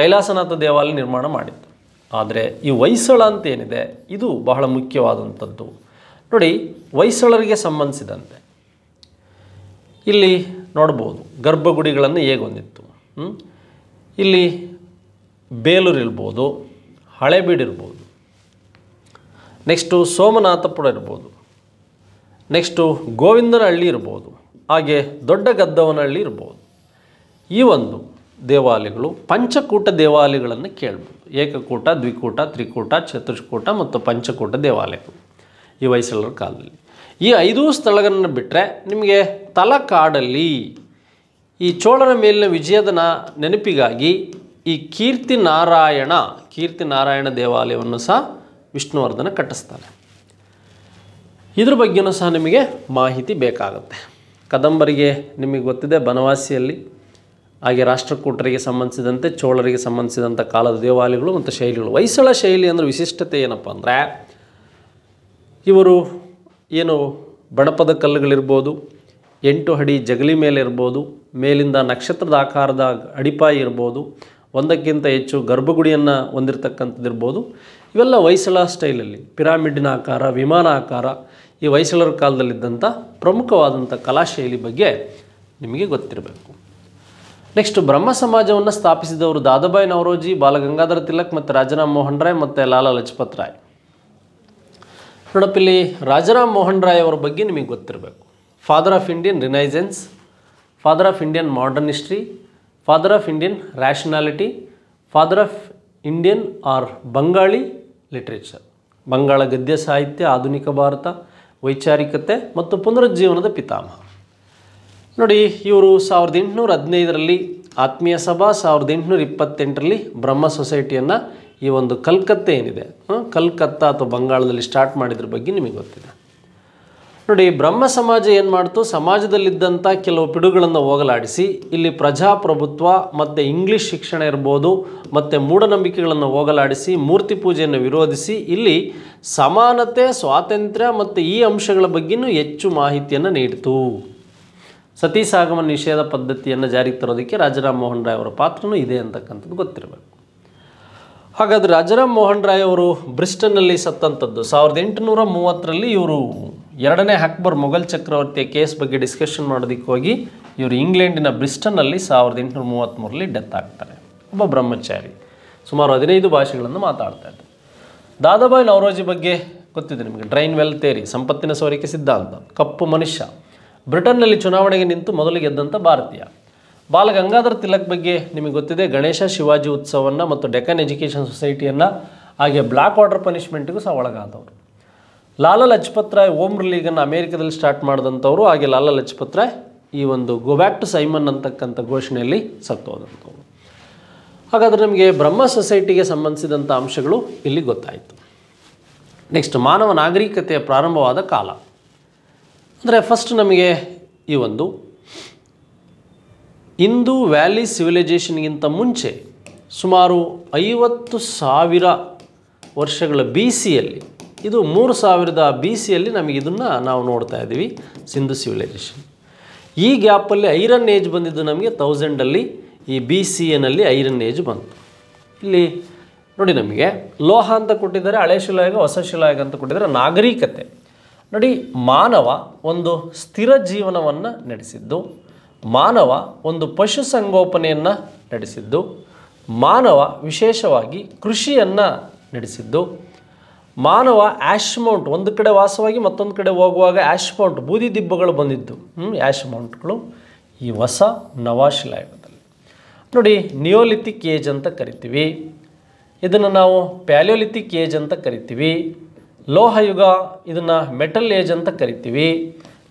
ಕೈಲಾಸನಾಥ ದೇವಾಲಯ ನಿರ್ಮಾಣ ಮಾಡಿತ್ತು. ಆದರೆ ಈ ಹೊಯ್ಸಳ ಅಂತ ಏನಿದೆ ಇದು ಬಹಳ ಮುಖ್ಯವಾದಂಥದ್ದು. ನೋಡಿ, ಹೊಯ್ಸಳರಿಗೆ ಸಂಬಂಧಿಸಿದಂತೆ ಇಲ್ಲಿ ನೋಡ್ಬೋದು ಗರ್ಭಗುಡಿಗಳನ್ನು ಹೇಗೆ ಹೊಂದಿತ್ತು. ಇಲ್ಲಿ ಬೇಲೂರು ಇರ್ಬೋದು, ಹಳೆಬೀಡು ಇರ್ಬೋದು, ನೆಕ್ಸ್ಟು ಸೋಮನಾಥಪುರ ಇರ್ಬೋದು, ನೆಕ್ಸ್ಟು ಗೋವಿಂದನಹಳ್ಳಿ ಇರ್ಬೋದು, ಹಾಗೆ ದೊಡ್ಡ ಗದ್ದವನಹಳ್ಳಿ ಇರ್ಬೋದು. ಈ ಒಂದು ದೇವಾಲಯಗಳು ಪಂಚಕೂಟ ದೇವಾಲಯಗಳನ್ನು ಕೇಳ್ಬೋದು. ಏಕಕೂಟ, ದ್ವಿಕೂಟ, ತ್ರಿಕೂಟ, ಚತುಷ್ಕೂಟ ಮತ್ತು ಪಂಚಕೂಟ ದೇವಾಲಯಗಳು ಈ ಹೊಯ್ಸಳರ ಕಾಲದಲ್ಲಿ. ಈ 5 ಸ್ಥಳಗಳನ್ನು ಬಿಟ್ಟರೆ ನಿಮಗೆ ತಲಕಾಡಲ್ಲಿ ಈ ಚೋಳರ ಮೇಲಿನ ವಿಜಯದ ನೆನಪಿಗಾಗಿ ಈ ಕೀರ್ತಿನಾರಾಯಣ ದೇವಾಲಯವನ್ನು ಸಹ ವಿಷ್ಣುವರ್ಧನ ಕಟ್ಟಿಸ್ತಾನೆ. ಇದ್ರ ಬಗ್ಗೆಯೂ ಸಹ ನಿಮಗೆ ಮಾಹಿತಿ ಬೇಕಾಗುತ್ತೆ. ಕದಂಬರಿಗೆ ನಿಮಗೆ ಗೊತ್ತಿದೆ ಬನವಾಸಿಯಲ್ಲಿ, ಹಾಗೆ ರಾಷ್ಟ್ರಕೂಟರಿಗೆ ಸಂಬಂಧಿಸಿದಂತೆ ಚೋಳರಿಗೆ ಸಂಬಂಧಿಸಿದಂಥ ಕಾಲದ ದೇವಾಲಯಗಳು ಮತ್ತು ಶೈಲಿಗಳು. ಹೊಯ್ಸಳ ಶೈಲಿ ಅಂದರೆ ವಿಶಿಷ್ಟತೆ ಏನಪ್ಪ ಅಂದರೆ ಇವರು ಬಣಪದ ಕಲ್ಲುಗಳಿರ್ಬೋದು, 8 ಅಡಿ ಜಗಲಿ ಮೇಲೆ ಇರ್ಬೋದು, ಮೇಲಿಂದ ನಕ್ಷತ್ರದ ಆಕಾರದ ಅಡಿಪಾಯಿ ಇರ್ಬೋದು, ಒಂದಕ್ಕಿಂತ ಹೆಚ್ಚು ಗರ್ಭಗುಡಿಯನ್ನು ಹೊಂದಿರತಕ್ಕಂಥದ್ದು ಇರ್ಬೋದು. ಇವೆಲ್ಲ ಹೊಯ್ಸಳ ಸ್ಟೈಲಲ್ಲಿ ಪಿರಾಮಿಡ್ನ ಆಕಾರ, ವಿಮಾನ ಆಕಾರ ಈ ಹೊಯ್ಸಳರ ಕಾಲದಲ್ಲಿದ್ದಂಥ ಪ್ರಮುಖವಾದಂಥ ಕಲಾಶೈಲಿ ಬಗ್ಗೆ ನಿಮಗೆ ಗೊತ್ತಿರಬೇಕು. ನೆಕ್ಸ್ಟ್, ಬ್ರಹ್ಮ ಸಮಾಜವನ್ನು ಸ್ಥಾಪಿಸಿದವರು ದಾದಾಬಾಯಿ ನವರೋಜಿ, ಬಾಲಗಂಗಾಧರ ತಿಲಕ್ ಮತ್ತು ರಾಜಾರಾಮ್ ಮೋಹನ್ ರಾಯ್ ಮತ್ತು ಲಾಲಾ ಲಜಪತ್ ರಾಯ್. ನೋಡಪ್ಪ, ಇಲ್ಲಿ ರಾಜಾರಾಮ್ ಮೋಹನ್ ರಾಯ್ ಅವರ ಬಗ್ಗೆ ನಿಮಗೆ ಗೊತ್ತಿರಬೇಕು. Father of Indian renaissance, father of Indian modern history, father of Indian rationality, father of Indian or Bengali literature, Bengal ಗದ್ಯ ಸಾಹಿತ್ಯ, ಆಧುನಿಕ ಭಾರತ, ವೈಚಾರಿಕತೆ ಮತ್ತು ಪುನರುಜ್ಜೀವನದ ಪಿತಾಮಹ. ನೋಡಿ, ಇವರು 1815ರಲ್ಲಿ ಆತ್ಮೀಯ ಸಭಾ, 1828ರಲ್ಲಿ ಬ್ರಹ್ಮ ಸೊಸೈಟಿಯನ್ನು ಈ ಒಂದು ಕಲ್ಕತ್ತೆ ಏನಿದೆ ಕಲ್ಕತ್ತಾ ಅಥವಾ ಬಂಗಾಳದಲ್ಲಿ ಸ್ಟಾರ್ಟ್ ಮಾಡಿದ್ರ ಬಗ್ಗೆ ನಿಮಗೆ ಗೊತ್ತಿದೆ. ನೋಡಿ, ಬ್ರಹ್ಮ ಸಮಾಜ ಏನು ಮಾಡ್ತು, ಸಮಾಜದಲ್ಲಿದ್ದಂಥ ಕೆಲವು ಪಿಡುಗಳನ್ನು ಹೋಗಲಾಡಿಸಿ ಇಲ್ಲಿ ಪ್ರಜಾಪ್ರಭುತ್ವ ಮತ್ತು ಇಂಗ್ಲೀಷ್ ಶಿಕ್ಷಣ ಇರ್ಬೋದು ಮತ್ತು ಮೂಢನಂಬಿಕೆಗಳನ್ನು ಹೋಗಲಾಡಿಸಿ ಮೂರ್ತಿ ಪೂಜೆಯನ್ನು ವಿರೋಧಿಸಿ ಇಲ್ಲಿ ಸಮಾನತೆ, ಸ್ವಾತಂತ್ರ್ಯ ಮತ್ತು ಈ ಅಂಶಗಳ ಬಗ್ಗೆಯೂ ಹೆಚ್ಚು ಮಾಹಿತಿಯನ್ನು ನೀಡಿತು. ಸತಿ ಸಾಗಮನ ನಿಷೇಧ ಪದ್ಧತಿಯನ್ನು ಜಾರಿಗೆ ತರೋದಕ್ಕೆ ರಾಜಾರಾಮ್ ಮೋಹನ್ ರಾಯ್ ಅವರ ಪಾತ್ರನೂ ಇದೆ ಅಂತಕ್ಕಂಥದ್ದು ಗೊತ್ತಿರಬೇಕು. ಹಾಗಾದರೆ ರಾಜಾರಾಮ್ ಮೋಹನ್ ರಾಯ್ ಅವರು ಬ್ರಿಸ್ಟನ್ನಲ್ಲಿ ಸತ್ತಂಥದ್ದು 1830ರಲ್ಲಿ. ಇವರು 2ನೇ ಅಕ್ಬರ್ ಮೊಘಲ್ ಚಕ್ರವರ್ತಿಯ ಕೇಸ್ ಬಗ್ಗೆ ಡಿಸ್ಕಷನ್ ಮಾಡೋದಕ್ಕೆ ಹೋಗಿ ಇವರು ಇಂಗ್ಲೆಂಡಿನ ಬ್ರಿಸ್ಟನ್ನಲ್ಲಿ 1833ರಲ್ಲಿ ಡೆತ್ ಆಗ್ತಾರೆ. ಒಬ್ಬ ಬ್ರಹ್ಮಚಾರಿ, ಸುಮಾರು 15 ಭಾಷೆಗಳನ್ನು ಮಾತಾಡ್ತಾ ಇದ್ದಾರೆ. ದಾದಾಬಾಯಿ ನವರೋಜಿ ಬಗ್ಗೆ ಗೊತ್ತಿದೆ ನಿಮಗೆ. ಡ್ರೈನ್ ವೆಲ್ ಥಿಯರಿ, ಸಂಪತ್ತಿನ ಸೋರಿಕೆ ಸಿದ್ಧಾಂತ, ಕಪ್ಪು ಮನುಷ್ಯ, ಬ್ರಿಟನ್ನಲ್ಲಿ ಚುನಾವಣೆಗೆ ನಿಂತು ಮೊದಲು ಗೆದ್ದಂಥ ಭಾರತೀಯ. ಬಾಲಗಂಗಾಧರ ತಿಲಕ್ ಬಗ್ಗೆ ನಿಮಗೆ ಗೊತ್ತಿದೆ. ಗಣೇಶ ಶಿವಾಜಿ ಉತ್ಸವವನ್ನು ಮತ್ತು ಡೆಕ್ಕನ್ ಎಜುಕೇಷನ್ ಸೊಸೈಟಿಯನ್ನು, ಹಾಗೆ ಬ್ಲ್ಯಾಕ್ ವಾಟರ್ ಪನಿಷ್ಮೆಂಟ್ಗೂ ಸಹ ಒಳಗಾದವರು. Lala Lajpat Roy home ಲೀಗನ್ನು ಅಮೇರಿಕಾದಲ್ಲಿ start ಮಾಡಿದಂಥವ್ರು. ಹಾಗೆ ಲಾಲಾ ಲಜಪತ್ ರಾಯ್ ಈ ಒಂದು ಗೋ ಬ್ಯಾಕ್ ಟು ಸೈಮನ್ ಅಂತಕ್ಕಂಥ ಘೋಷಣೆಯಲ್ಲಿ ಸತ್ತೋದಂಥವ್ರು. ಹಾಗಾದರೆ ನಮಗೆ ಬ್ರಹ್ಮ ಸೊಸೈಟಿಗೆ ಸಂಬಂಧಿಸಿದಂಥ ಅಂಶಗಳು ಇಲ್ಲಿ ಗೊತ್ತಾಯಿತು. ನೆಕ್ಸ್ಟ್, ಮಾನವ ನಾಗರಿಕತೆಯ ಪ್ರಾರಂಭವಾದ ಕಾಲ ಅಂದರೆ ಫಸ್ಟ್ ನಮಗೆ ಈ ಒಂದು ಇಂದು ವ್ಯಾಲಿ ಸಿವಿಲೈಜೇಷನ್ಗಿಂತ ಮುಂಚೆ ಸುಮಾರು 50,000 ವರ್ಷಗಳ BCಯಲ್ಲಿ, ಇದು 3000 BCಯಲ್ಲಿ ನಮಗೆ ಇದನ್ನು ನಾವು ನೋಡ್ತಾ ಇದ್ದೀವಿ, ಸಿಂಧು ಸಿವಿಲೈಜೇಷನ್. ಈ ಗ್ಯಾಪಲ್ಲಿ ಐರನ್ ಏಜ್ ಬಂದಿದ್ದು ನಮಗೆ 1000ಅಲ್ಲಿ, ಈ BCನಲ್ಲಿ ಐರನ್ ಏಜ್ ಬಂತು. ಇಲ್ಲಿ ನೋಡಿ, ನಮಗೆ ಲೋಹ ಅಂತ ಕೊಟ್ಟಿದ್ದಾರೆ, ಹಳೆ ಶಿಲಾಯುಗ, ಹೊಸ ಶಿಲಾಯುಗ ಅಂತ ಕೊಟ್ಟಿದ್ದಾರೆ. ನಾಗರಿಕತೆ ನೋಡಿ, ಮಾನವ ಒಂದು ಸ್ಥಿರ ಜೀವನವನ್ನು ನಡೆಸಿದ್ದು, ಮಾನವ ಒಂದು ಪಶು ಸಂಗೋಪನೆಯನ್ನು ನಡೆಸಿದ್ದು, ಮಾನವ ವಿಶೇಷವಾಗಿ ಕೃಷಿಯನ್ನು ನಡೆಸಿದ್ದು. ಮಾನವ ಆ್ಯಶ್ ಮೌಂಟ್, ಒಂದು ಕಡೆ ವಾಸವಾಗಿ ಮತ್ತೊಂದು ಕಡೆ ಹೋಗುವಾಗ ಆ್ಯಶ್ ಮೌಂಟ್ ಬೂದಿ ದಿಬ್ಬಗಳು ಬಂದಿದ್ದು, ಆ್ಯಶ್ ಮೌಂಟ್ಗಳು ಈ ಹೊಸ ನವಾಶಿಲಾಯುಗದಲ್ಲಿ. ನೋಡಿ, ನಿಯೋಲಿಥಿಕ್ ಏಜ್ ಅಂತ ಕರಿತೀವಿ, ಇದನ್ನು ನಾವು ಪ್ಯಾಲಿಯೋಲಿಥಿಕ್ ಏಜ್ ಅಂತ ಕರಿತೀವಿ. ಲೋಹಯುಗ ಇದನ್ನು ಮೆಟಲ್ ಏಜ್ ಅಂತ ಕರಿತೀವಿ.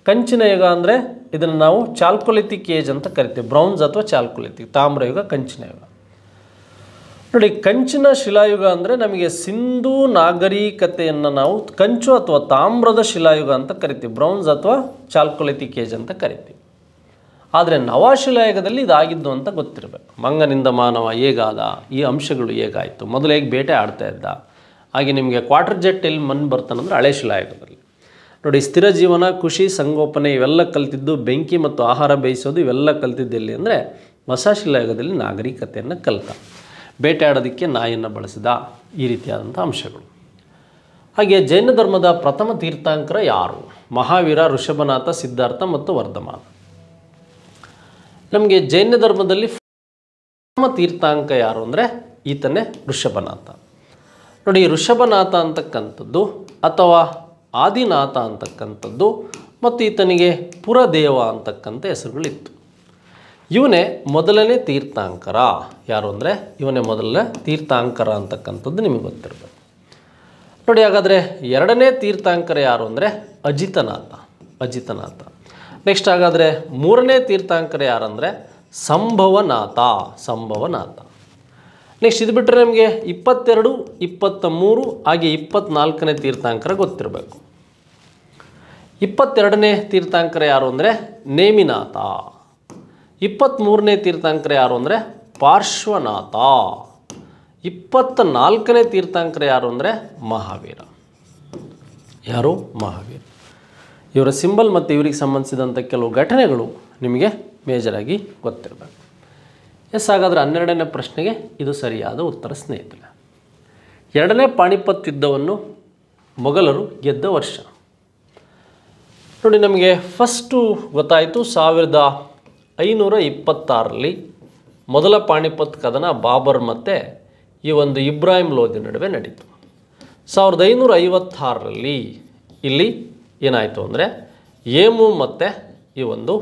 ಕಂಚಿನ ಯುಗ ಅಂದರೆ ಇದನ್ನು ನಾವು ಚಾಲ್ಕೊಲಿಥಿಕ್ ಏಜ್ ಅಂತ ಕರಿತೀವಿ, ಬ್ರೌನ್ಸ್ ಅಥವಾ ಚಾಲ್ಕೊಲಿಥಿಕ್, ತಾಮ್ರಯುಗ, ಕಂಚಿನ ಯುಗ. ನೋಡಿ, ಕಂಚಿನ ಶಿಲಾಯುಗ ಅಂದರೆ ನಮಗೆ ಸಿಂಧೂ ನಾಗರಿಕತೆಯನ್ನು ನಾವು ಕಂಚು ಅಥವಾ ತಾಮ್ರದ ಶಿಲಾಯುಗ ಅಂತ ಕರಿತೀವಿ, ಬ್ರೌನ್ಸ್ ಅಥವಾ ಚಾಲ್ಕೊಲಿಥಿಕ್ ಏಜ್ ಅಂತ ಕರಿತೀವಿ. ಆದರೆ ನವಾಶಿಲಾಯುಗದಲ್ಲಿ ಇದಾಗಿದ್ದು ಅಂತ ಗೊತ್ತಿರಬೇಕು. ಮಂಗನಿಂದ ಮಾನವ ಹೇಗಾದ, ಈ ಅಂಶಗಳು ಹೇಗಾಯಿತು, ಮೊದಲು ಹೇಗೆ ಬೇಟೆ ಆಡ್ತಾ ಇದ್ದ, ಹಾಗೆ ನಿಮಗೆ ಕ್ವಾರ್ಟರ್ ಜೆಟ್ ಎಲ್ಲಿ ಮಣ್ಣು ಬರ್ತಾನಂದ್ರೆ ಹಳೆ ಶಿಲಾಯುಗದಲ್ಲಿ. ನೋಡಿ, ಸ್ಥಿರ ಜೀವನ, ಕೃಷಿ, ಸಂಗೋಪನೆ ಇವೆಲ್ಲ ಕಲ್ತಿದ್ದು, ಬೆಂಕಿ ಮತ್ತು ಆಹಾರ ಬೇಯಿಸೋದು ಇವೆಲ್ಲ ಕಲ್ತಿದ್ದೆಲ್ಲಿ ಅಂದರೆ ಹೊಸ ಶಿಲಾಯುಗದಲ್ಲಿ ನಾಗರಿಕತೆಯನ್ನು ಕಲಿತ, ಬೇಟೆ ಆಡೋದಕ್ಕೆ ನಾಯಿಯನ್ನು ಬಳಸಿದ, ಈ ರೀತಿಯಾದಂಥ ಅಂಶಗಳು. ಹಾಗೆ ಜೈನ ಧರ್ಮದ ಪ್ರಥಮ ತೀರ್ಥಾಂಕರ ಯಾರು? ಮಹಾವೀರ, ಋಷಭನಾಥ, ಸಿದ್ಧಾರ್ಥ ಮತ್ತು ವರ್ಧಮಾನ. ನಮಗೆ ಜೈನ ಧರ್ಮದಲ್ಲಿ ಪ್ರಥಮ ತೀರ್ಥಾಂಕ ಯಾರು ಅಂದರೆ ಈತನೇ ಋಷಭನಾಥ. ನೋಡಿ, ಋಷಭನಾಥ ಅಂತಕ್ಕಂಥದ್ದು ಅಥವಾ ಆದಿನಾಥ ಅಂತಕ್ಕಂಥದ್ದು ಮತ್ತು ಈತನಿಗೆ ಪುರದೇವ ಅಂತಕ್ಕಂಥ ಹೆಸರುಗಳಿತ್ತು. ಇವನೇ ಮೊದಲನೇ ತೀರ್ಥಾಂಕರ. ಯಾರು ಅಂದರೆ ಇವನೇ ಮೊದಲನೇ ತೀರ್ಥಾಂಕರ ಅಂತಕ್ಕಂಥದ್ದು ನಿಮಗೆ ಗೊತ್ತಿರಬೇಕು. ನೋಡಿ, ಹಾಗಾದರೆ ಎರಡನೇ ತೀರ್ಥಾಂಕರ ಯಾರು ಅಂದರೆ ಅಜಿತನಾಥ. ನೆಕ್ಸ್ಟ್ ಹಾಗಾದರೆ ಮೂರನೇ ತೀರ್ಥಾಂಕರ ಯಾರಂದರೆ ಸಂಭವನಾಥ. ನೆಕ್ಸ್ಟ್ ಇದು ಬಿಟ್ಟರೆ ನಮಗೆ 22, 23 ಹಾಗೆ 24ನೇ ತೀರ್ಥಾಂಕರ ಗೊತ್ತಿರಬೇಕು. 22ನೇ ತೀರ್ಥಾಂಕರ ಯಾರು ಅಂದರೆ ನೇಮಿನಾಥ. 23ನೇ ತೀರ್ಥಾಂಕರ ಯಾರು ಅಂದರೆ ಪಾರ್ಶ್ವನಾಥ. 24ನೇ ತೀರ್ಥಾಂಕರ ಯಾರು ಅಂದರೆ ಮಹಾವೀರ. ಯಾರು? ಮಹಾವೀರ. ಇವರ ಸಿಂಬಲ್ ಮತ್ತು ಇವರಿಗೆ ಸಂಬಂಧಿಸಿದಂಥ ಕೆಲವು ಘಟನೆಗಳು ನಿಮಗೆ ಮೇಜರಾಗಿ ಗೊತ್ತಿರಬೇಕು. ಹಾಗಾದರೆ 12ನೇ ಪ್ರಶ್ನೆಗೆ ಇದು ಸರಿಯಾದ ಉತ್ತರ ಸ್ನೇಹಿತರೆ. ಎರಡನೇ ಪಾಣಿಪತ್ ಯುದ್ಧವನ್ನು ಮೊಘಲರು ಗೆದ್ದ ವರ್ಷ. ನೋಡಿ, ನಮಗೆ ಫಸ್ಟು ಗೊತ್ತಾಯಿತು 1526ರಲ್ಲಿ ಮೊದಲ ಪಾಣಿಪತ್ ಕದನ ಬಾಬರ್ ಮತ್ತು ಈ ಒಂದು ಇಬ್ರಾಹಿಂ ಲೋಧಿ ನಡುವೆ ನಡೀತು. 1556ರಲ್ಲಿ ಇಲ್ಲಿ ಏನಾಯಿತು ಅಂದರೆ ಏಮು ಮತ್ತು ಈ ಒಂದು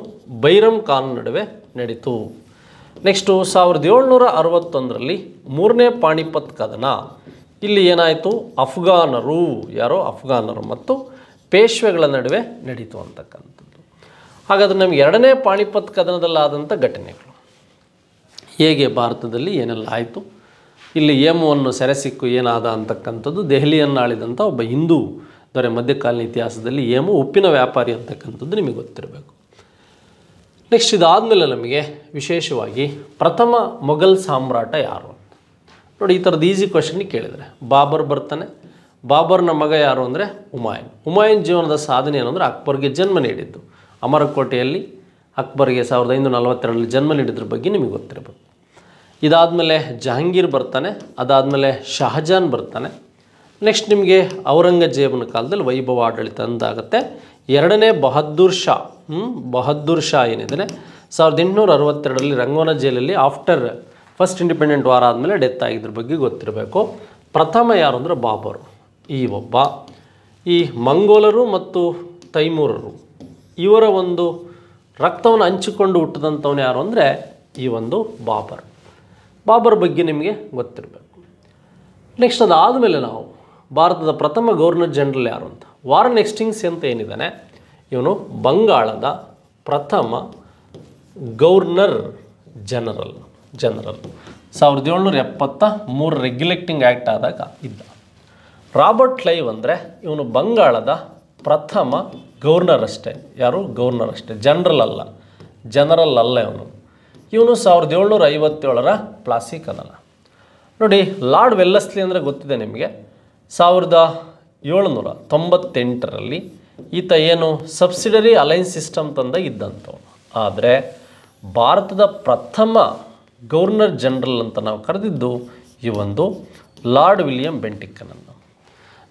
ಬೈರಮ್ ಖಾನ್ ನಡುವೆ ನಡೀತು. ನೆಕ್ಸ್ಟು 1761ರಲ್ಲಿ ಮೂರನೇ ಪಾಣಿಪತ್ ಕದನ. ಇಲ್ಲಿ ಏನಾಯಿತು? ಅಫ್ಘಾನರು ಮತ್ತು ಪೇಶ್ವೆಗಳ ನಡುವೆ ನಡೀತು ಅಂತಕ್ಕಂಥದ್ದು. ಹಾಗಾದರೆ ನಮಗೆ ಎರಡನೇ ಪಾಣಿಪತ್ ಕದನದಲ್ಲಾದಂಥ ಘಟನೆಗಳು ಹೇಗೆ, ಭಾರತದಲ್ಲಿ ಏನೆಲ್ಲ ಆಯಿತು, ಇಲ್ಲಿ ಏಮುವನ್ನು ಸೆರೆಸಿಕ್ಕು ಏನಾದ ಅಂತಕ್ಕಂಥದ್ದು, ದೆಹಲಿಯನ್ನು ಆಳಿದಂಥ ಒಬ್ಬ ಹಿಂದೂ ದೊರೆ, ಮಧ್ಯಕಾಲೀನ ಇತಿಹಾಸದಲ್ಲಿ ಏಮು ಉಪ್ಪಿನ ವ್ಯಾಪಾರಿ ಅಂತಕ್ಕಂಥದ್ದು ನಿಮಗೆ ಗೊತ್ತಿರಬೇಕು. ನೆಕ್ಸ್ಟ್ ಇದಾದಮೇಲೆ ನಮಗೆ ವಿಶೇಷವಾಗಿ ಪ್ರಥಮ ಮೊಘಲ್ ಸಾಮ್ರಾಟ ಯಾರು ಅಂತ ನೋಡಿ. ಈ ಥರದ್ದು ಈಸಿ ಕ್ವಶನ್ ಕೇಳಿದರೆ ಬಾಬರ್ ಬರ್ತಾನೆ. ಬಾಬರ್ನ ಮಗ ಯಾರು ಅಂದರೆ ಹುಮಾಯೂನ್ ಜೀವನದ ಸಾಧನೆ ಏನು ಅಂದರೆ ಅಕ್ಬರ್ಗೆ ಜನ್ಮ ನೀಡಿದ್ದು. ಅಮರಕೋಟೆಯಲ್ಲಿ ಅಕ್ಬರ್ಗೆ 1542ರಲ್ಲಿ ಜನ್ಮ ನೀಡಿದ್ರ ಬಗ್ಗೆ ನಿಮಗೆ ಗೊತ್ತಿರಬೇಕು. ಇದಾದಮೇಲೆ ಜಹಾಂಗೀರ್ ಬರ್ತಾನೆ. ಅದಾದಮೇಲೆ ಶಹಜಾನ್ ಬರ್ತಾನೆ. ನೆಕ್ಸ್ಟ್ ನಿಮಗೆ ಔರಂಗಜೇಬನ ಕಾಲದಲ್ಲಿ ವೈಭವ ಆಡಳಿತ ಅಂತಾಗುತ್ತೆ. ಎರಡನೇ ಬಹದ್ದೂರ್ ಶಾ ಏನಿದೆ 1862ರಲ್ಲಿ ರಂಗೋನ ಜೈಲಲ್ಲಿ ಆಫ್ಟರ್ ಫಸ್ಟ್ ಇಂಡಿಪೆಂಡೆಂಟ್ ವಾರ್ ಆದಮೇಲೆ ಡೆತ್ ಆಗಿದ್ರ ಬಗ್ಗೆ ಗೊತ್ತಿರಬೇಕು. ಪ್ರಥಮ ಯಾರು ಅಂದರೆ ಬಾಬರು. ಈ ಮಂಗೋಲರು ಮತ್ತು ತೈಮೂರರು ಇವರ ಒಂದು ರಕ್ತವನ್ನು ಹಂಚಿಕೊಂಡು ಹುಟ್ಟಿದಂಥವನು ಯಾರು ಅಂದರೆ ಈ ಒಂದು ಬಾಬರ್ ಬಗ್ಗೆ ನಿಮಗೆ ಗೊತ್ತಿರಬೇಕು. ನೆಕ್ಸ್ಟ್ ಅದಾದಮೇಲೆ ನಾವು ಭಾರತದ ಪ್ರಥಮ ಗವರ್ನರ್ ಜನರಲ್ ಯಾರು ಅಂತ, ವಾರನ್ ಹೆಸ್ಟಿಂಗ್ಸ್ ಅಂತ ಏನಿದ್ದಾನೆ ಇವನು ಬಂಗಾಳದ ಪ್ರಥಮ ಗವರ್ನರ್ ಜನರಲ್ 1773 ರೆಗ್ಯುಲೇಟಿಂಗ್ ಆ್ಯಕ್ಟ್ ಆದಾಗ ಇದ್ದ. ರಾಬರ್ಟ್ ಕ್ಲೈವ್ ಅಂದರೆ ಇವನು ಬಂಗಾಳದ ಪ್ರಥಮ ಗವರ್ನರ್ ಅಷ್ಟೇ. ಯಾರು? ಗವರ್ನರ್ ಅಷ್ಟೇ, ಜನರಲ್ ಅಲ್ಲ ಇವನು 1757ರ ಪ್ಲಾಸಿ ಕದನ. ನೋಡಿ, ಲಾರ್ಡ್ ವೆಲ್ಲಸ್ಲಿ ಅಂದರೆ ಗೊತ್ತಿದೆ ನಿಮಗೆ. 1798ರಲ್ಲಿ ಈತ ಏನು ಸಬ್ಸಿಡರಿ ಅಲೈನ್ಸ್ ಸಿಸ್ಟಮ್ ತಂದ ಇದ್ದಂಥವನು. ಆದರೆ ಭಾರತದ ಪ್ರಥಮ ಗವರ್ನರ್ ಜನರಲ್ ಅಂತ ನಾವು ಕರೆದಿದ್ದು ಈ ಒಂದು ಲಾರ್ಡ್ ವಿಲಿಯಂ ಬೆಂಟಿಕನನ್ನು.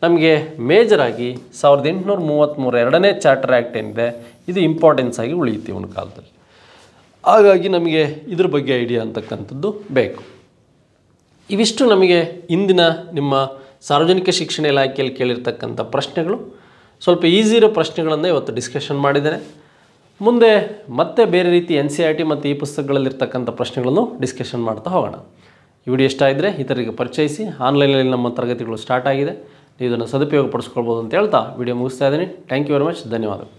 ನಮಗೆ ಮೇಜರಾಗಿ 1833 ಎರಡನೇ ಚಾರ್ಟರ್ ಆ್ಯಕ್ಟ್ ಏನಿದೆ ಇದು ಇಂಪಾರ್ಟೆನ್ಸ್ ಆಗಿ ಉಳಿಯುತ್ತೆ ಇವನ ಕಾಲದಲ್ಲಿ. ಹಾಗಾಗಿ ನಮಗೆ ಇದ್ರ ಬಗ್ಗೆ ಐಡಿಯಾ ಅಂತಕ್ಕಂಥದ್ದು ಬೇಕು. ಇವಿಷ್ಟು ನಮಗೆ ಇಂದಿನ ನಿಮ್ಮ ಸಾರ್ವಜನಿಕ ಶಿಕ್ಷಣ ಇಲಾಖೆಯಲ್ಲಿ ಕೇಳಿರ್ತಕ್ಕಂಥ ಪ್ರಶ್ನೆಗಳು. ಸ್ವಲ್ಪ ಈಸಿ ಇರೋ ಪ್ರಶ್ನೆಗಳನ್ನು ಇವತ್ತು ಡಿಸ್ಕಷನ್ ಮಾಡಿದ್ದೇನೆ. ಮುಂದೆ ಮತ್ತೆ ಬೇರೆ ರೀತಿ NCERT ಮತ್ತು ಈ ಪುಸ್ತಕಗಳಲ್ಲಿರ್ತಕ್ಕಂಥ ಪ್ರಶ್ನೆಗಳನ್ನು ಡಿಸ್ಕಷನ್ ಮಾಡ್ತಾ ಹೋಗೋಣ. ಈ ವಿಡಿಯೋ ಇಷ್ಟ ಆಗಿದ್ದರೆ ಇತರರಿಗೆ ಪರಿಚಯಿಸಿ. ಆನ್ಲೈನಲ್ಲಿ ನಮ್ಮ ತರಗತಿಗಳು ಸ್ಟಾರ್ಟ್ ಆಗಿದೆ, ನೀವು ಇದನ್ನು ಸದುಪಯೋಗ ಪಡಿಸ್ಕೊಳ್ಬೋದು ಅಂತ ಹೇಳ್ತಾ ವಿಡಿಯೋ ಮುಗಿಸ್ತಾ ಇದ್ದೀನಿ. Thank you very much. ಧನ್ಯವಾದಗಳು.